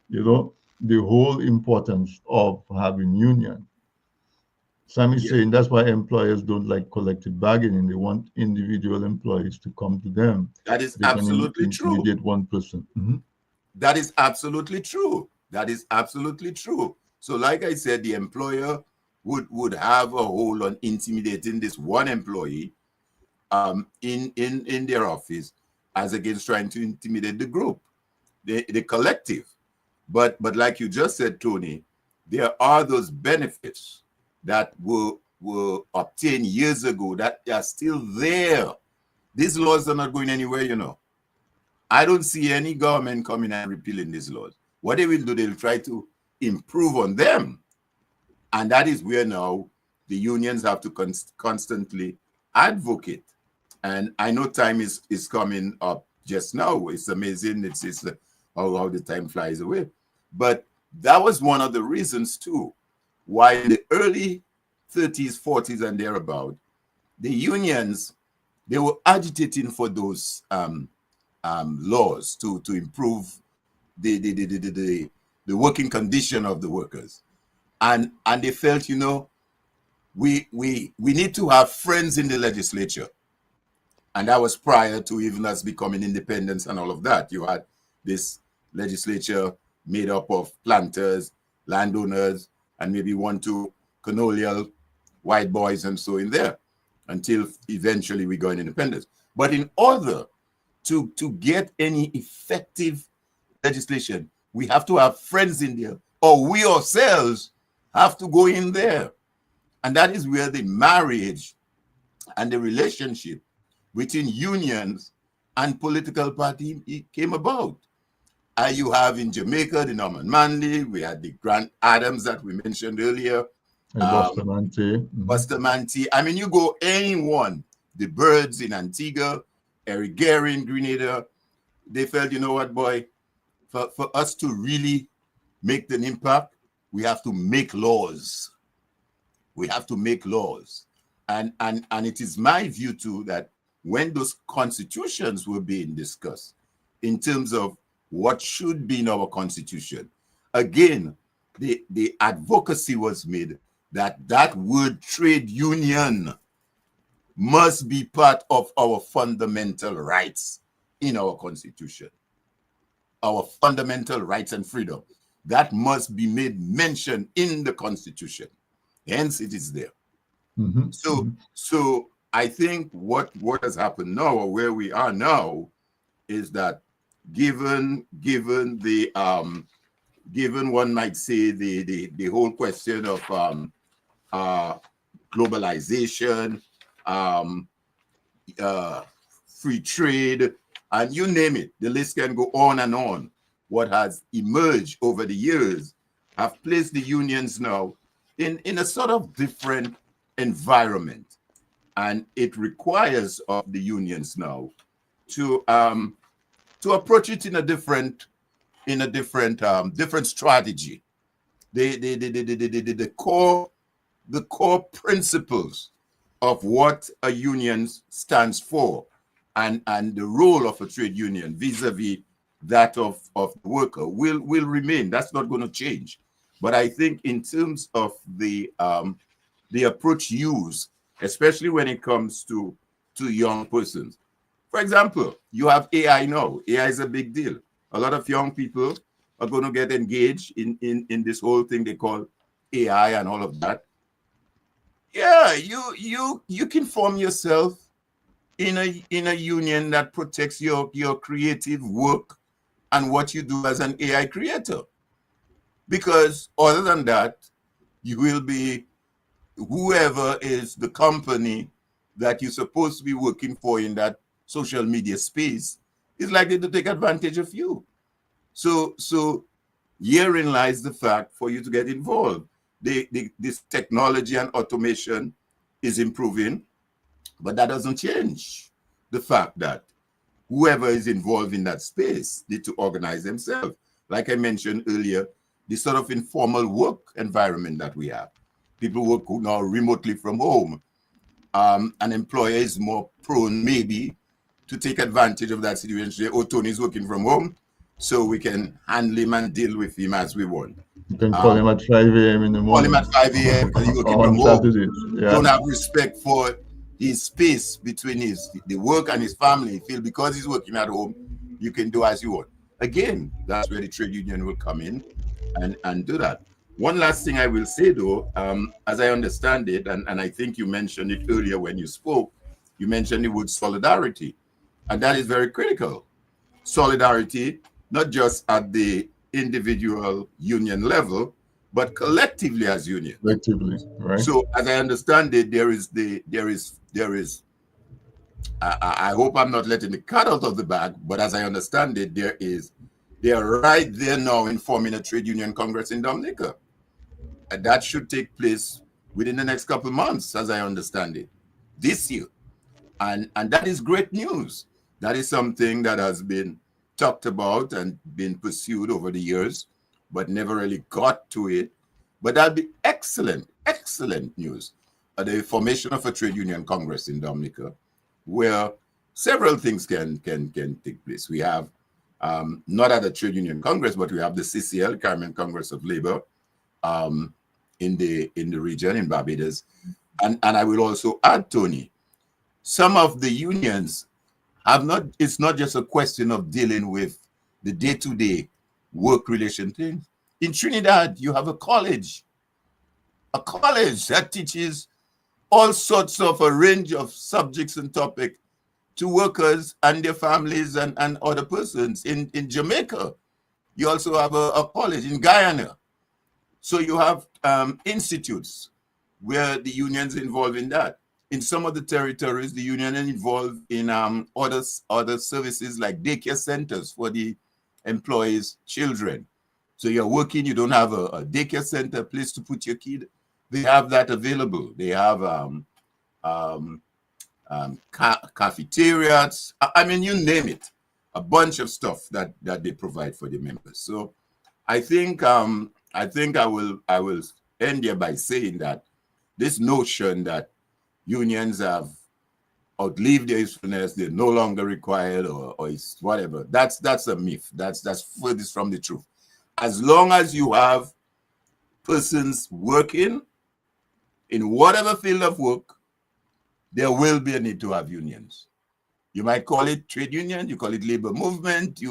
the whole importance of having union. Sam is saying that's why employers don't like collective bargaining. They want individual employees to come to them. That is They absolutely can true. intimidate one person. That is absolutely true. That is absolutely true. So like I said, the employer would have a hold on intimidating this one employee in their office as against trying to intimidate the group, the collective. But like you just said, Tony, there are those benefits that were obtained years ago that are still there. These laws are not going anywhere, I don't see any government coming and repealing these laws. What they will do, they'll try to improve on them. And that is where now the unions have to constantly advocate. And I know time is coming up just now. It's amazing. It's how the time flies away. But that was one of the reasons too, why in the early 30s, 40s, and thereabout, the unions, they were agitating for those laws to improve the working condition of the workers, and they felt, we need to have friends in the legislature, and that was prior to even us becoming independent and all of that. You had this legislature made up of planters, landowners, and maybe 1, 2 colonial white boys and so in there, until eventually we got independence. But in order to get any effective legislation, we have to have friends in there, or we ourselves have to go in there. And that is where the marriage and the relationship between unions and political party came about. You have in Jamaica the Norman Manley, we had the Grant Adams that we mentioned earlier, Bustamante. I mean, you go anyone, the Birds in Antigua, Eric Gary in Grenada, they felt, you know what, boy, for us to really make an impact, we have to make laws. We have to make laws. And it is my view too that when those constitutions were being discussed in terms of what should be in our constitution, again, the advocacy was made that word trade union must be part of our fundamental rights in our constitution. Our fundamental rights and freedom. That must be made mention in the constitution. Hence it is there. So I think what has happened now, or where we are now, is that given the given, one might say, the whole question of globalization, free trade, and you name it, the list can go on and on. What has emerged over the years have placed the unions now in a sort of different environment, and it requires of the unions now to approach it in a different strategy. The core principles of what a union stands for, and the role of a trade union vis-a-vis that of the worker will remain. That's not going to change. But I think in terms of the approach used, especially when it comes to young persons, For example, you have AI now. AI is a big deal. A lot of young people are going to get engaged in this whole thing they call AI and all of that. Yeah, you can form yourself in a union that protects your creative work and what you do as an AI creator. Because other than that, you will be whoever is the company that you're supposed to be working for in that social media space is likely to take advantage of you. So herein lies the fact for you to get involved. This technology and automation is improving, but that doesn't change the fact that whoever is involved in that space need to organize themselves. Like I mentioned earlier, the sort of informal work environment that we have. People work now remotely from home. An employer is more prone maybe to take advantage of that situation. Say, oh, Tony's working from home, so we can handle him and deal with him as we want. You can call him at 5 a.m. in the Call him morning. at 5 a.m. because he's working On from home. Saturdays. Yeah. Don't have respect for his space between the work and his family. Feel because he's working at home, you can do as you want. Again, that's where the trade union will come in and do that. One last thing I will say though, as I understand it, and I think you mentioned it earlier when you spoke, you mentioned the word solidarity. And that is very critical. Solidarity, not just at the individual union level, but collectively as unions. Collectively, right? So as I understand it, I hope I'm not letting the cat out of the bag, but as I understand it, they are right there now in forming a trade union congress in Dominica. And that should take place within the next couple of months, as I understand it, this year. And that is great news. That is something that has been talked about and been pursued over the years, but never really got to it. But that'd be excellent, excellent news. The formation of a trade union congress in Dominica, where several things can take place. We have not at the trade union congress, but we have the CCL, Caribbean Congress of Labor, in the region in Barbados, and I will also add, Tony, some of the unions have not. It's not just a question of dealing with the day-to-day work relation things. In Trinidad, you have a college that teaches all sorts of a range of subjects and topics to workers and their families and other persons. In Jamaica, you also have a college in Guyana. So you have institutes where the unions involved in that. In some of the territories, the union is involved in other services like daycare centers for the employees' children. So you're working, you don't have a daycare center, place to put your kid. They have that available. They have cafeterias. I mean, you name it. A bunch of stuff that they provide for the members. So I think I will end here by saying that this notion that unions have outlived their usefulness, they're no longer required, or it's whatever. That's a myth. That's furthest from the truth. As long as you have persons working in whatever field of work, there will be a need to have unions. You might call it trade union, you call it labor movement,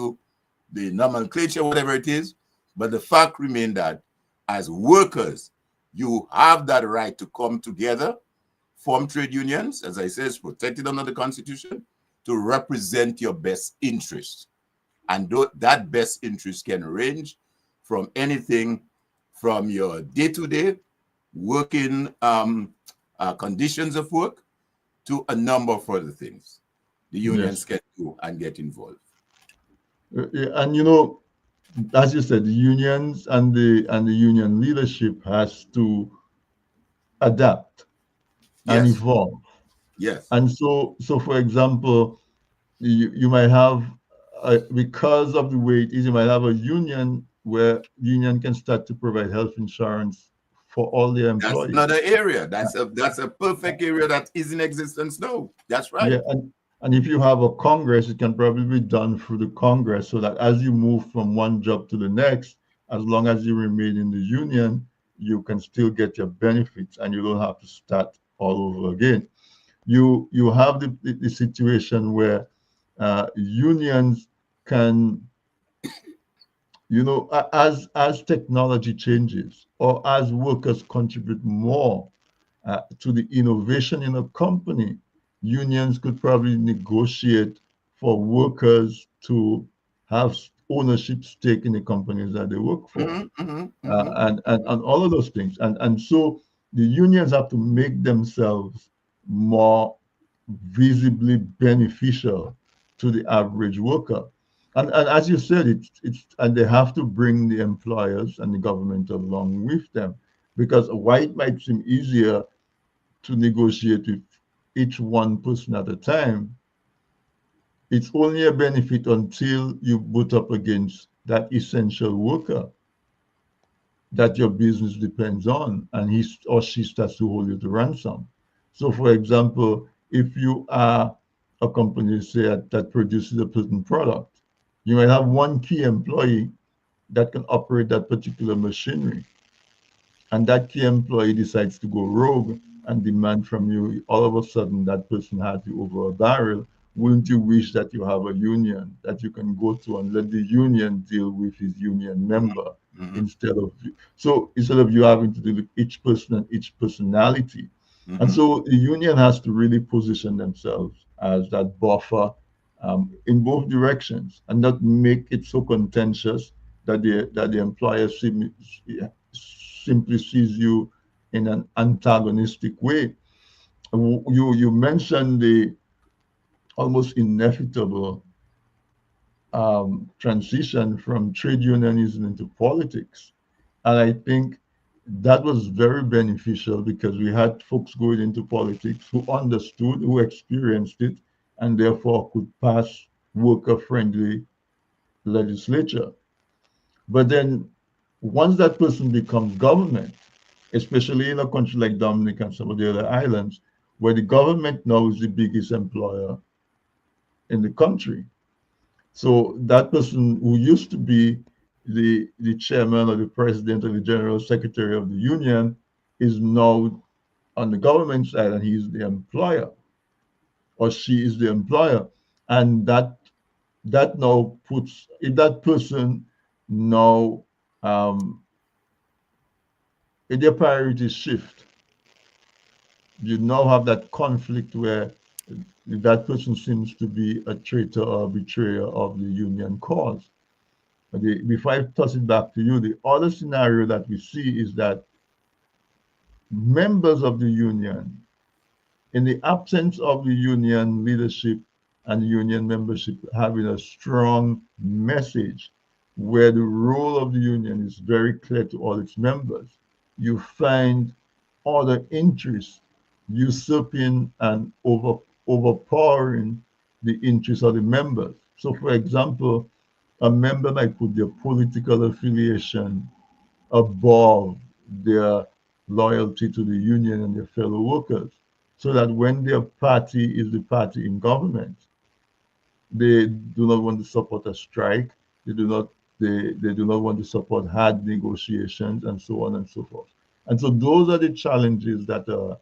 the nomenclature, whatever it is, but the fact remains that as workers, you have that right to come together, form trade unions, as I said, it's protected under the Constitution, to represent your best interests. And that best interest can range from anything from your day-to-day working conditions of work to a number of other things the unions can do and get involved. And you know, as you said, the unions and the union leadership has to adapt and evolve. Yes. And so for example, you might have, because of the way it is, you might have a union where union can start to provide health insurance for all their employees. That's another area. That's a perfect area that is in existence now. That's right. Yeah, and if you have a Congress, it can probably be done through the Congress, so that as you move from one job to the next, as long as you remain in the union, you can still get your benefits and you don't have to start all over again. You have the situation where unions can, as technology changes or as workers contribute more to the innovation in a company, unions could probably negotiate for workers to have ownership stake in the companies that they work for, and all of those things. And so the unions have to make themselves more visibly beneficial to the average worker. And as you said, and they have to bring the employers and the government along with them, because while it might seem easier to negotiate with each one person at a time, it's only a benefit until you butt up against that essential worker that your business depends on, and he or she starts to hold you to ransom. So, for example, if you are a company, say, that produces a certain product, you might have one key employee that can operate that particular machinery, and that key employee decides to go rogue and demand from you, all of a sudden that person has you over a barrel. Wouldn't you wish that you have a union that you can go to and let the union deal with his union member, instead of you having to deal with each person and each personality? And so the union has to really position themselves as that buffer, in both directions, and not make it so contentious that the employer simply sees you in an antagonistic way. You mentioned the almost inevitable transition from trade unionism into politics, and I think that was very beneficial because we had folks going into politics who understood, who experienced it, and therefore could pass worker-friendly legislature. But then once that person becomes government, especially in a country like Dominica and some of the other islands, where the government now is the biggest employer in the country. So that person who used to be the chairman or the president or the general secretary of the union is now on the government side, and he's the employer, or she is the employer. And that now puts, if that person now, if their priorities shift, you now have that conflict where that person seems to be a traitor or betrayer of the union cause. Before I toss it back to you, the other scenario that we see is that members of the union, in the absence of the union leadership and union membership having a strong message where the role of the union is very clear to all its members, you find other interests usurping and overpowering the interests of the members. So, for example, a member might put their political affiliation above their loyalty to the union and their fellow workers, so that when their party is the party in government, they do not want to support a strike. They do not want to support hard negotiations, and so on and so forth. And so those are the challenges that a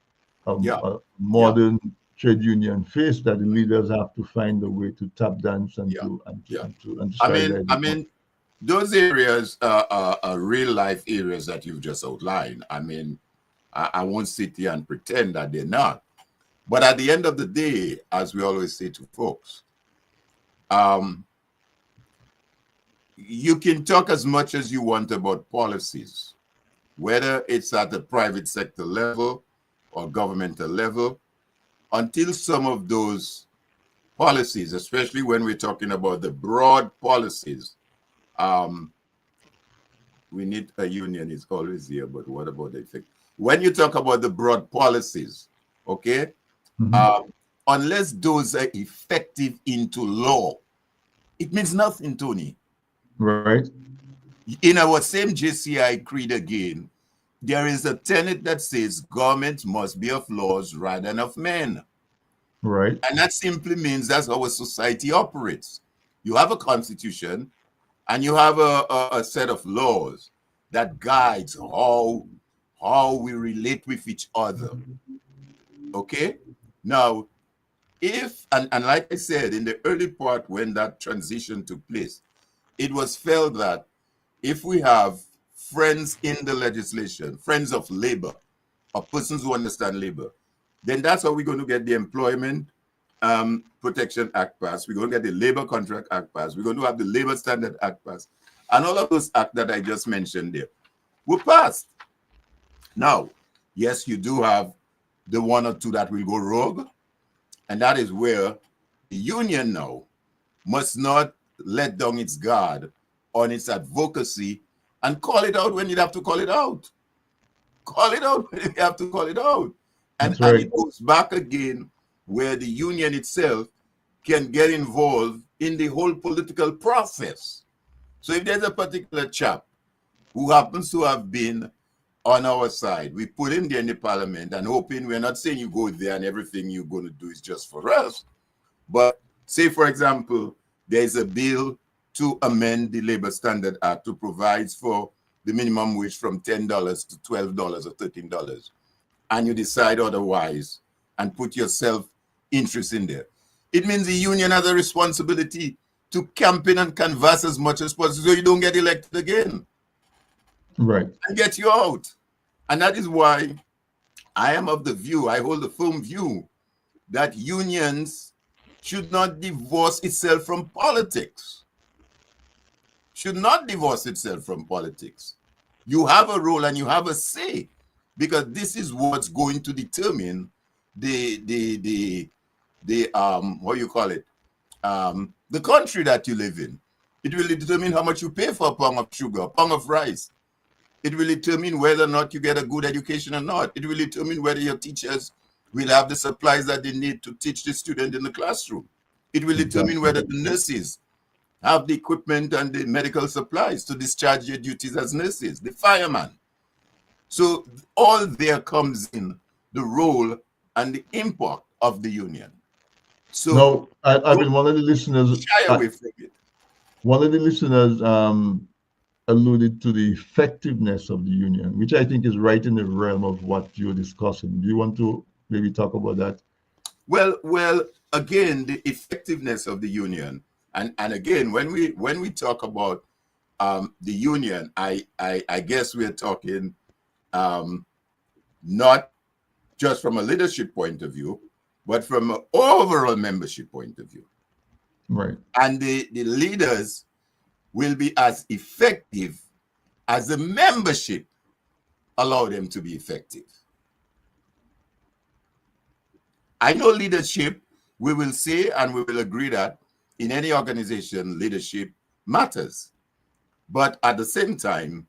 modern trade union face, that the leaders have to find a way to tap dance and to I mean, those areas are real life areas that you've just outlined. I mean, I won't sit here and pretend that they're not. But at the end of the day, as we always say to folks, you can talk as much as you want about policies, whether it's at the private sector level or governmental level, until some of those policies, especially when we're talking about the broad policies, we need a union is always here, but what about the effect? When you talk about the broad policies, okay, unless those are effective into law, it means nothing, Tony. Right. In our same JCI creed again, there is a tenet that says government must be of laws rather than of men. Right. And that simply means that's how a society operates. You have a constitution and you have a set of laws that guides how we relate with each other. Okay? Now, if, and like I said, in the early part when that transition took place, it was felt that if we have friends in the legislation, friends of labor, or persons who understand labor, then that's how we're going to get the Employment Protection Act passed. We're going to get the Labor Contract Act passed. We're going to have the Labor Standard Act passed. And all of those acts that I just mentioned there were passed. Now, yes, you do have the one or two that will go rogue. And that is where the union now must not let down its guard on its advocacy and call it out when you have to call it out. Call it out when you have to call it out. And it goes back again where the union itself can get involved in the whole political process. So if there's a particular chap who happens to have been on our side, we put him there in the parliament and hoping, we're not saying you go there and everything you're going to do is just for us. But say, for example, there's a bill to amend the Labor Standard Act to provide for the minimum wage from $10 to $12 or $13, and you decide otherwise and put yourself interest in there. It means the union has a responsibility to campaign and canvass as much as possible so you don't get elected again. Right. And get you out. And that is why I am of the view, I hold the firm view, that unions should not divorce itself from politics. Should not divorce itself from politics. You have a role and you have a say, because this is what's going to determine the what you call it, the country that you live in. It will determine how much you pay for a pound of sugar, a pound of rice. It will determine whether or not you get a good education or not. It will determine whether your teachers will have the supplies that they need to teach the student in the classroom. It will determine whether the nurses have the equipment and the medical supplies to discharge their duties as nurses, the fireman. So all there comes in the role and the impact of the union. So no, I mean, one of the listeners shy away from it. One of the listeners alluded to the effectiveness of the union, which I think is right in the realm of what you're discussing. Do you want to maybe talk about that? Well, again, the effectiveness of the union, and again, when we talk about the union, I guess we're talking not just from a leadership point of view, but from an overall membership point of view. Right. And the leaders will be as effective as the membership allow them to be effective. I know leadership, we will say and we will agree that in any organization, leadership matters. But at the same time,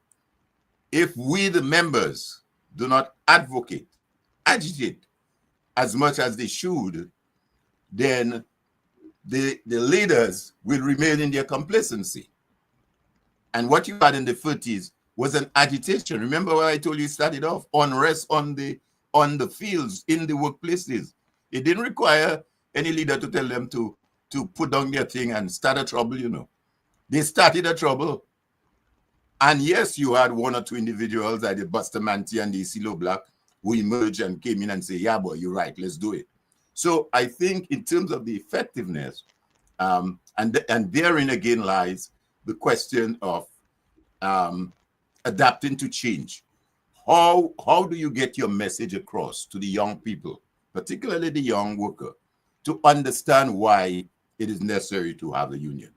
if we, the members, do not advocate, agitate as much as they should, then the leaders will remain in their complacency. And what you had in the 30s was an agitation. Remember what I told you started off? Unrest on the fields, in the workplaces. It didn't require any leader to tell them to put down their thing and start a trouble, you know. They started a trouble. And yes, you had one or two individuals like the Bustamante and the Silo Black who emerged and came in and say, yeah, boy, you're right, let's do it. So I think in terms of the effectiveness, and therein again lies the question of adapting to change. How do you get your message across to the young people, particularly the young worker, to understand why it is necessary to have a union?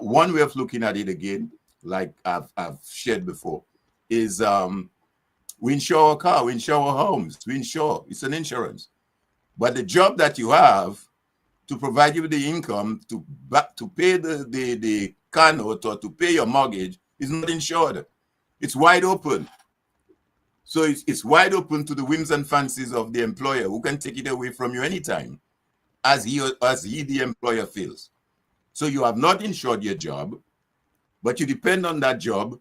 One way of looking at it again, like I've shared before, is we insure our car, we insure our homes, we insure, it's an insurance. But the job that you have to provide you with the income to pay the car note or to pay your mortgage is not insured. It's wide open. So it's wide open to the whims and fancies of the employer, who can take it away from you anytime as he, the employer, feels. So you have not insured your job, but you depend on that job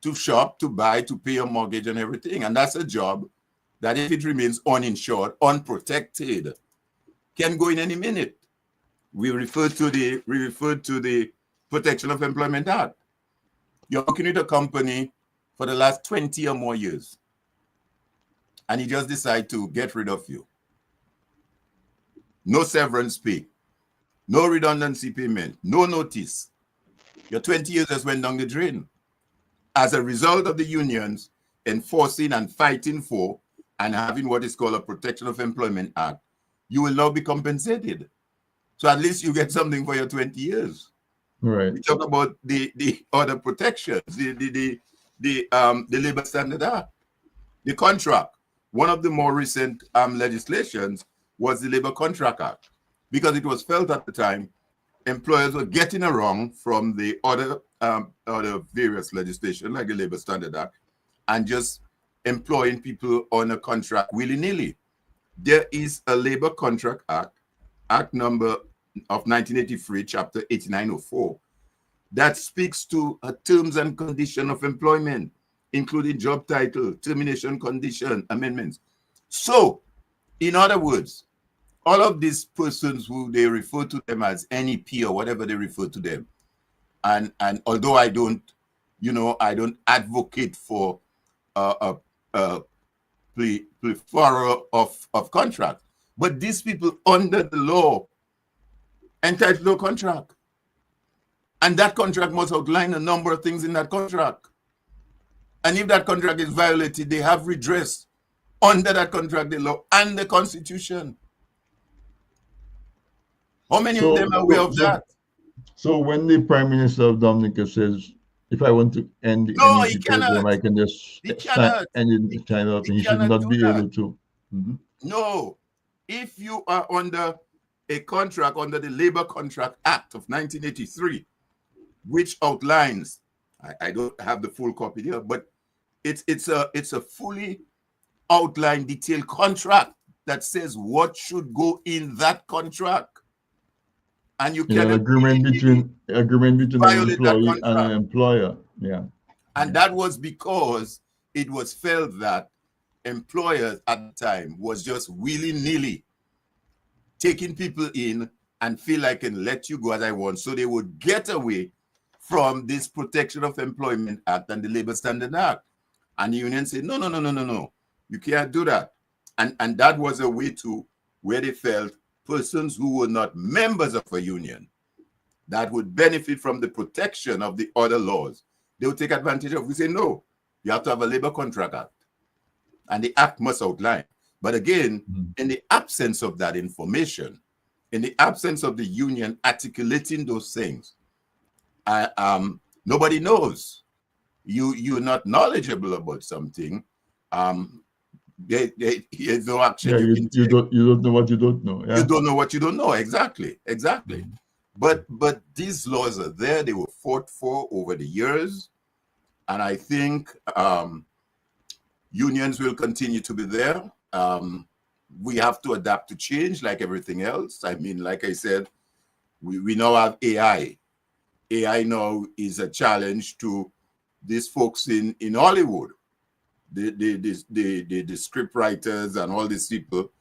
to shop, to buy, to pay your mortgage and everything. And that's a job that, if it remains uninsured, unprotected, can go in any minute. We refer to the Protection of Employment Act. You're working with a company for the last 20 or more years, and he just decide to get rid of you. no severance pay, no redundancy payment, no notice. Your 20 years just went down the drain. As a result of the unions enforcing and fighting for and having what is called a Protection of Employment Act, you will now be compensated. So at least you get something for your 20 years. Right. We talk about the other protections, the Labor Standard Act, the contract. One of the more recent legislations was the Labor Contract Act, because it was felt at the time employers were getting around from the other various legislation like the Labor Standard Act and just employing people on a contract willy-nilly. There is a Labor Contract Act, Act number of 1983, chapter 8904, that speaks to terms and condition of employment, including job title, termination condition, amendments. So, in other words, all of these persons who they refer to them as NEP or whatever they refer to them, and although I don't advocate for a plethora of contracts, but these people under the law entitled to a contract. And that contract must outline a number of things in that contract. And if that contract is violated, they have redress under that contract, the law, and the Constitution. How many of them are aware of that? So when the Prime Minister of Dominica says, if I want to end the No, NEP he cannot. program, I can just He cannot. end it China, and He he should cannot not do be that. able to. Mhm. No. If you are under a contract under the Labor Contract Act of 1983, which outlines, I don't have the full copy here, but it's a fully outlined, detailed contract that says what should go in that contract. And you Yeah, an can agreement between an violate that employee and an contract. employer. Yeah. And that was because it was felt that employers at the time was just willy-nilly taking people in and feel I can let you go as I want. So they would get away from this Protection of Employment Act and the Labor Standard Act. And the union said, no, you can't do that. And that was a way to where they felt persons who were not members of a union that would benefit from the protection of the other laws, they would take advantage of. We say, no, you have to have a Labor Contract Act. And the act must outline. But again, in the absence of that information, in the absence of the union articulating those things, nobody knows. You're not knowledgeable about something. There's no action. Yeah, you don't know what you don't know. Yeah. You don't know what you don't know. Exactly. But these laws are there. They were fought for over the years, and I think unions will continue to be there. We have to adapt to change, like everything else. I mean, like I said, we now have AI. AI now is a challenge to these folks in Hollywood. The script writers and all these people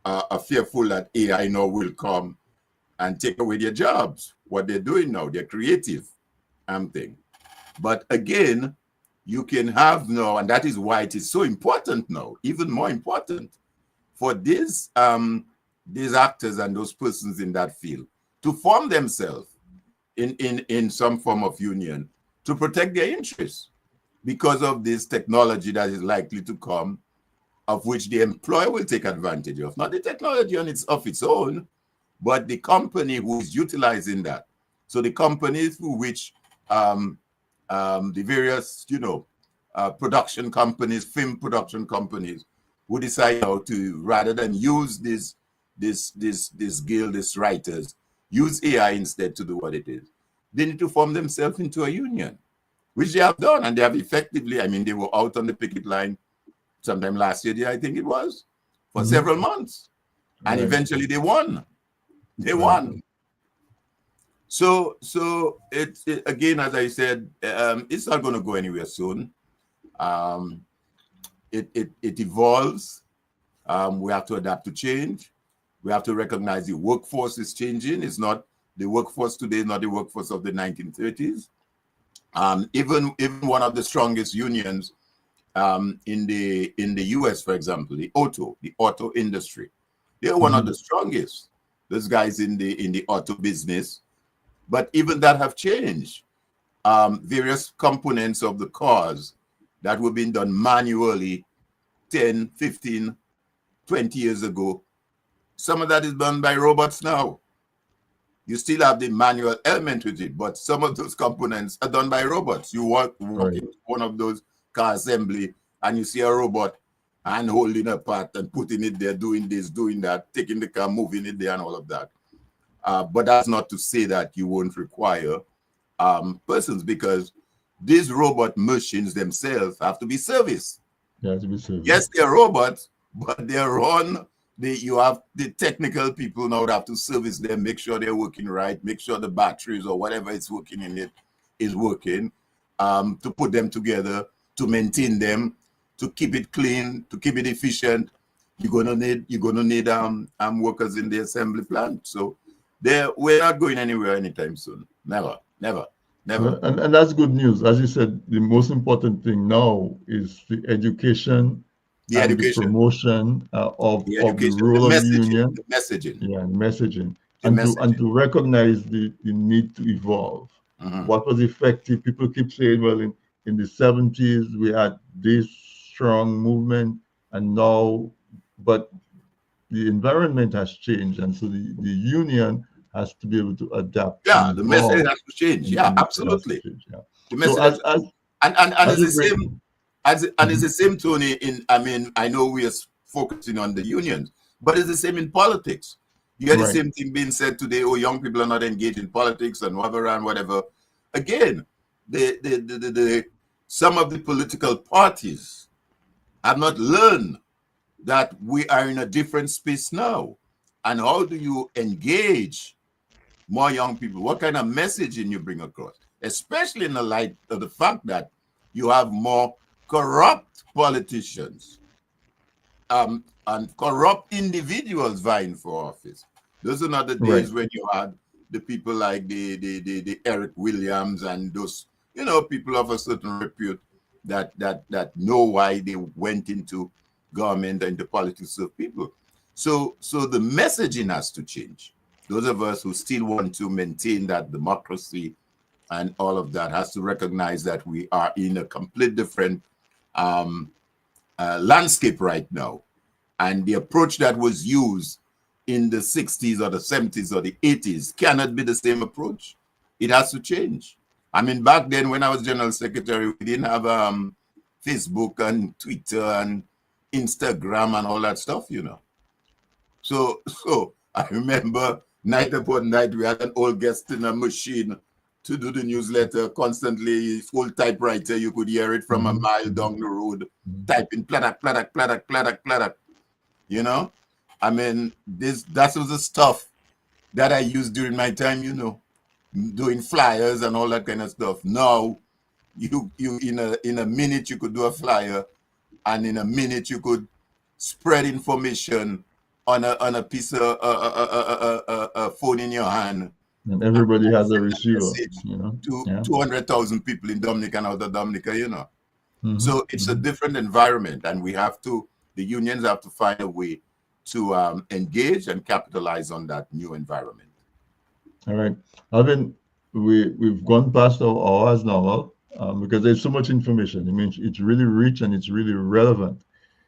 are fearful that AI now will come and take away their jobs. What they're doing now, they're creative thing. But again, you can have now, and that is why it is so important now, even more important for these actors and those persons in that field to form themselves in some form of union to protect their interests because of this technology that is likely to come, of which the employer will take advantage of. Not the technology on of its own, but the company who is utilizing that. So the companies through which the various, production companies, film production companies, who decide how to, rather than use this guild, these writers, use AI instead to do what it is. They need to form themselves into a union, which they have done, and they have effectively, they were out on the picket line sometime last year, I think it was, for several months. And eventually they won. They won. So it again, as I said, it's not going to go anywhere soon. It evolves. We have to adapt to change. We have to recognize the workforce is changing. It's not the workforce today, not the workforce of the 1930s. Even one of the strongest unions in the US, for example, the auto industry, they're one of the strongest. those guys in the auto business. But even that have changed. Various components of the cars that were being done manually 10, 15, 20 years ago. Some of that is done by robots now. You still have the manual element with it, but some of those components are done by robots. You walk into one of those car assembly and you see a robot hand holding a part and putting it there, doing this, doing that, taking the car, moving it there and all of that. But that's not to say that you won't require persons, because these robot machines themselves have to be serviced. They have to be serviced. Yes, they're robots, but they're run. You have the technical people now that have to service them, make sure they're working right, make sure the batteries or whatever is working in it is working, to put them together, to maintain them, to keep it clean, to keep it efficient. You're gonna need workers in the assembly plant. So we're not going anywhere anytime soon. Never. And that's good news. As you said, the most important thing now is the education, the promotion of the role of the union, the messaging. Yeah, the messaging. And to recognize the need to evolve. What was effective? People keep saying, well, in the 70s, we had this strong movement, and now, but the environment has changed, and so the union has to be able to adapt. Yeah, the message has to change. Yeah, absolutely. The message and it's the same. It's the same, Tony. I know we are focusing on the unions, but it's the same in politics. You hear the same thing being said today. Oh, young people are not engaged in politics and whatever. Again, some of the political parties have not learned that we are in a different space now. And how do you engage more young people? What kind of messaging you bring across, especially in the light of the fact that you have more corrupt politicians and corrupt individuals vying for office. Those are not the days when you had the people like the Eric Williams and those, people of a certain repute that know why they went into government and the politics of people. So the messaging has to change. Those of us who still want to maintain that democracy and all of that has to recognize that we are in a complete different landscape right now. And the approach that was used in the 60s or the 70s or the 80s cannot be the same approach. It has to change. Back then when I was General Secretary, we didn't have Facebook and Twitter and Instagram and all that stuff, So I remember night upon night, we had an old guest in a machine to do the newsletter constantly, full typewriter. You could hear it from a mile down the road, typing pladak. That was the stuff that I used during my time, doing flyers and all that kind of stuff. Now, you in a minute you could do a flyer, and in a minute you could spread information on a piece of a phone in your hand. And everybody has a receiver, to 200,000 people in Dominica and out of Dominica, So it's a different environment, and the unions have to find a way to engage and capitalize on that new environment. All right. Alvin, we've gone past our hours now because there's so much information. It's really rich and it's really relevant.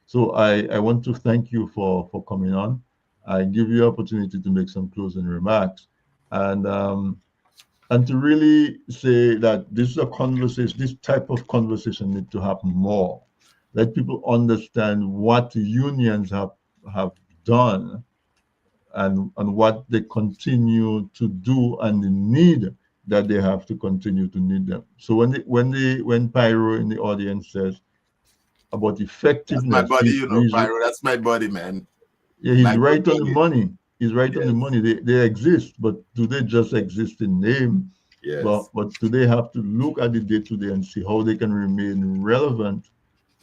So I want to thank you for coming on. I give you opportunity to make some closing remarks. And to really say that this is a conversation, this type of conversation needs to happen more. Let people understand what unions have done and what they continue to do and the need that they have to continue to need them. So when Pyro in the audience says about effectiveness, that's my buddy, Pyro, that's my buddy, man. Yeah, he's right on the money. He's right on the money. They exist, but do they just exist in name? Yes. But do they have to look at the day-to-day and see how they can remain relevant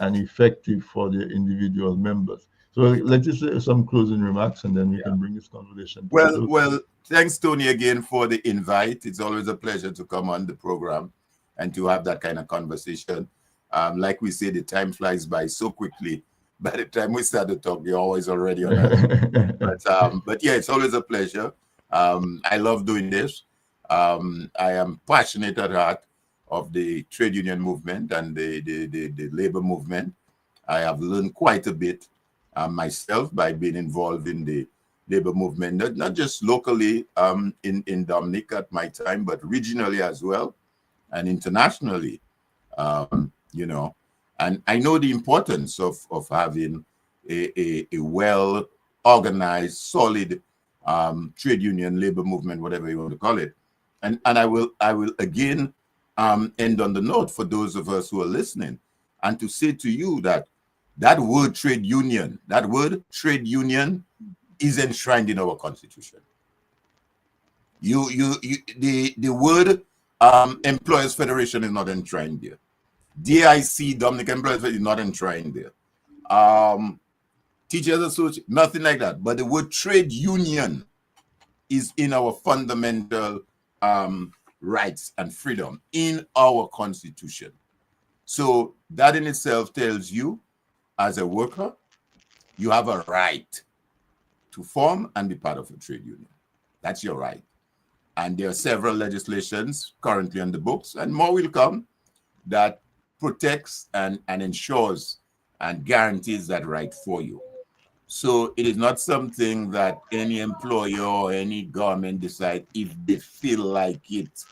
and effective for their individual members? So let's just say some closing remarks, and then we can bring this conversation. Well, thanks, Tony, again for the invite. It's always a pleasure to come on the program and to have that kind of conversation. Like we say, the time flies by so quickly. by the time we start to talk, you're always already on us. But yeah, it's always a pleasure. I love doing this. I am passionate at heart of the trade union movement and the labor movement. I have learned quite a bit myself by being involved in the labor movement, not just locally in Dominica at my time, but regionally as well and internationally. You know, and I know the importance of having a well organized, solid trade union, labor movement, whatever you want to call it. And I will again end on the note for those of us who are listening, and to say to you that that word trade union is enshrined in our constitution. The word Employers Federation is not enshrined there. DIC, Dominican Employers Federation, is not enshrined there. Teachers Association, nothing like that. But the word trade union is in our fundamental rights and freedom in our constitution. So that in itself tells you, as a worker, you have a right to form and be part of a trade union. That's your right. And there are several legislations currently on the books, and more will come, that protects and ensures and guarantees that right for you. So it is not something that any employer or any government decide if they feel like it,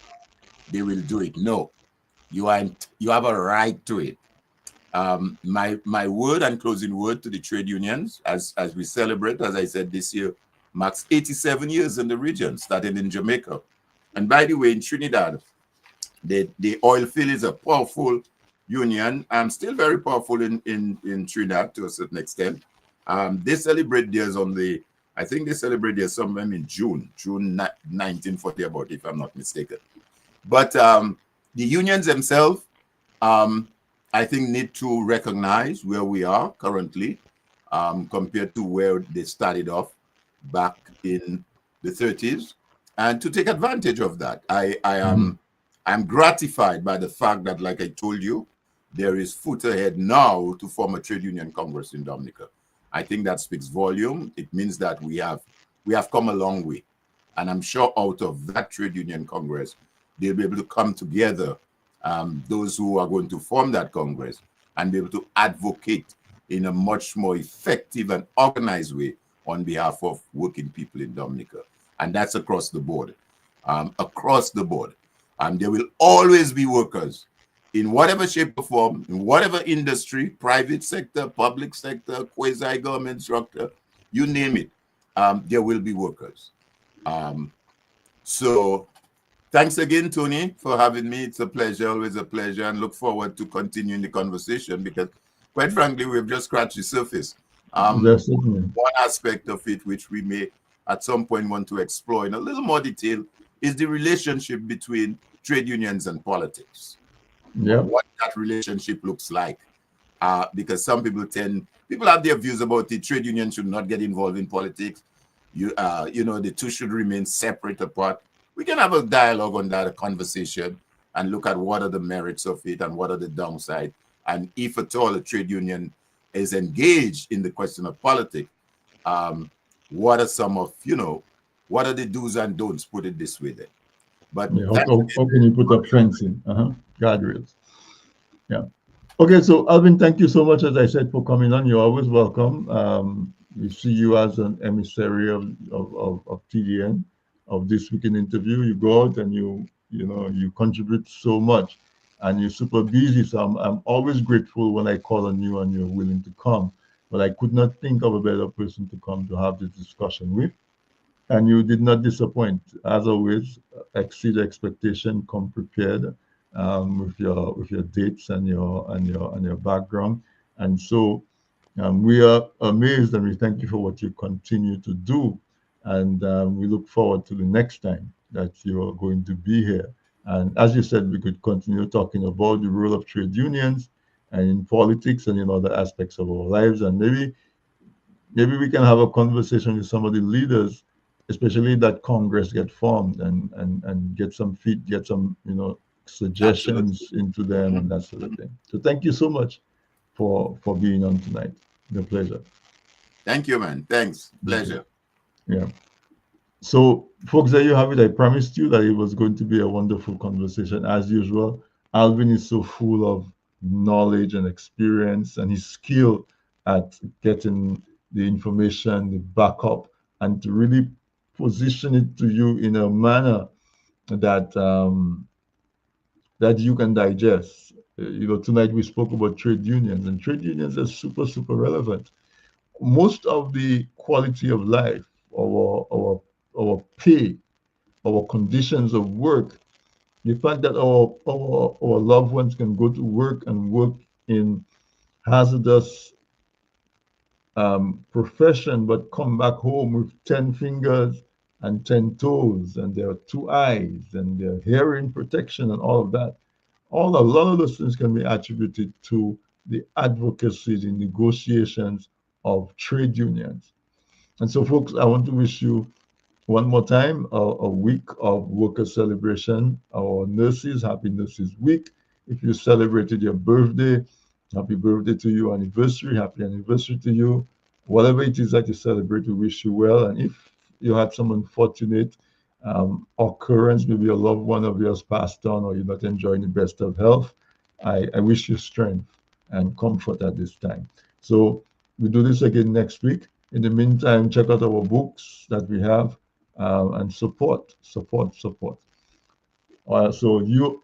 they will do it. No, you have a right to it. My word and closing word to the trade unions, as we celebrate, as I said, this year marks 87 years in the region, starting in Jamaica. And by the way, in Trinidad, the oil field is a powerful union, still very powerful in Trinidad to a certain extent. They celebrate theirs I think they celebrate theirs sometime in June 1940, about, if I'm not mistaken. But the unions themselves, I think, need to recognize where we are currently compared to where they started off back in the 30s, and to take advantage of that. I'm gratified by the fact that, like I told you, there is foot ahead now to form a trade union congress in Dominica. I think that speaks volume. It means that we have come a long way. And I'm sure out of that trade union congress, they'll be able to come together, those who are going to form that congress, and be able to advocate in a much more effective and organized way on behalf of working people in Dominica. And that's across the board. Across the board. There will always be workers in whatever shape or form, in whatever industry, private sector, public sector, quasi-government structure, you name it, there will be workers. So thanks again, Tony, for having me. It's a pleasure, always a pleasure, and look forward to continuing the conversation because, quite frankly, we've just scratched the surface. One aspect of it, which we may at some point want to explore in a little more detail, is the relationship between trade unions and politics. Yeah, what that relationship looks like, because some people have their views about it. Trade unions should not get involved in politics. The two should remain separate apart. We can have a dialogue on that, a conversation, and look at what are the merits of it and what are the downsides. And if at all a trade union is engaged in the question of politics, what are some of, what are the do's and don'ts, put it this way then. But yeah, how can you put up fencing? Guardrails. Yeah. Okay, so Alvin, thank you so much, as I said, for coming on. You're always welcome. We see you as an emissary of TDN, of This Week in Interview. You go out and you contribute so much, and you're super busy. So I'm always grateful when I call on you and you're willing to come. But I could not think of a better person to come to have this discussion with. And you did not disappoint. As always, exceed expectation, come prepared with your dates and your background. And so we are amazed and we thank you for what you continue to do. And we look forward to the next time that you are going to be here. And as you said, we could continue talking about the role of trade unions and in politics and in other aspects of our lives. And maybe we can have a conversation with some of the leaders, especially that Congress get formed and get some suggestions into them and that sort of thing. So thank you so much for being on tonight. A pleasure. Thank you, man. Thanks. Pleasure. Yeah. So, folks, there you have it. I promised you that it was going to be a wonderful conversation. As usual, Alvin is so full of knowledge and experience, and his skill at getting the information, the backup, and to really position it to you in a manner that that you can digest. Tonight we spoke about trade unions, and trade unions are super, super relevant. Most of the quality of life, our pay, our conditions of work, the fact that our loved ones can go to work and work in hazardous profession, but come back home with 10 fingers and 10 toes, and their 2 eyes, and their hearing protection, and all of that. A lot of those things can be attributed to the advocacy, the negotiations of trade unions. And so, folks, I want to wish you one more time a week of worker celebration. Our nurses, happy Nurses Week. If you celebrated your birthday, happy birthday to you. Anniversary, happy anniversary to you. Whatever it is that you celebrate, we wish you well. And if you had some unfortunate occurrence, maybe a loved one of yours passed on, or you're not enjoying the best of health, I wish you strength and comfort at this time. So we do this again next week. In the meantime, check out our books that we have, and support. So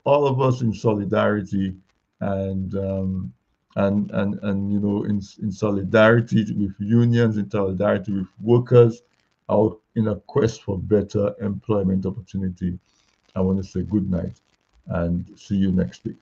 all of us in solidarity, and in solidarity with unions, in solidarity with workers, out in a quest for better employment opportunity. I want to say good night and see you next week.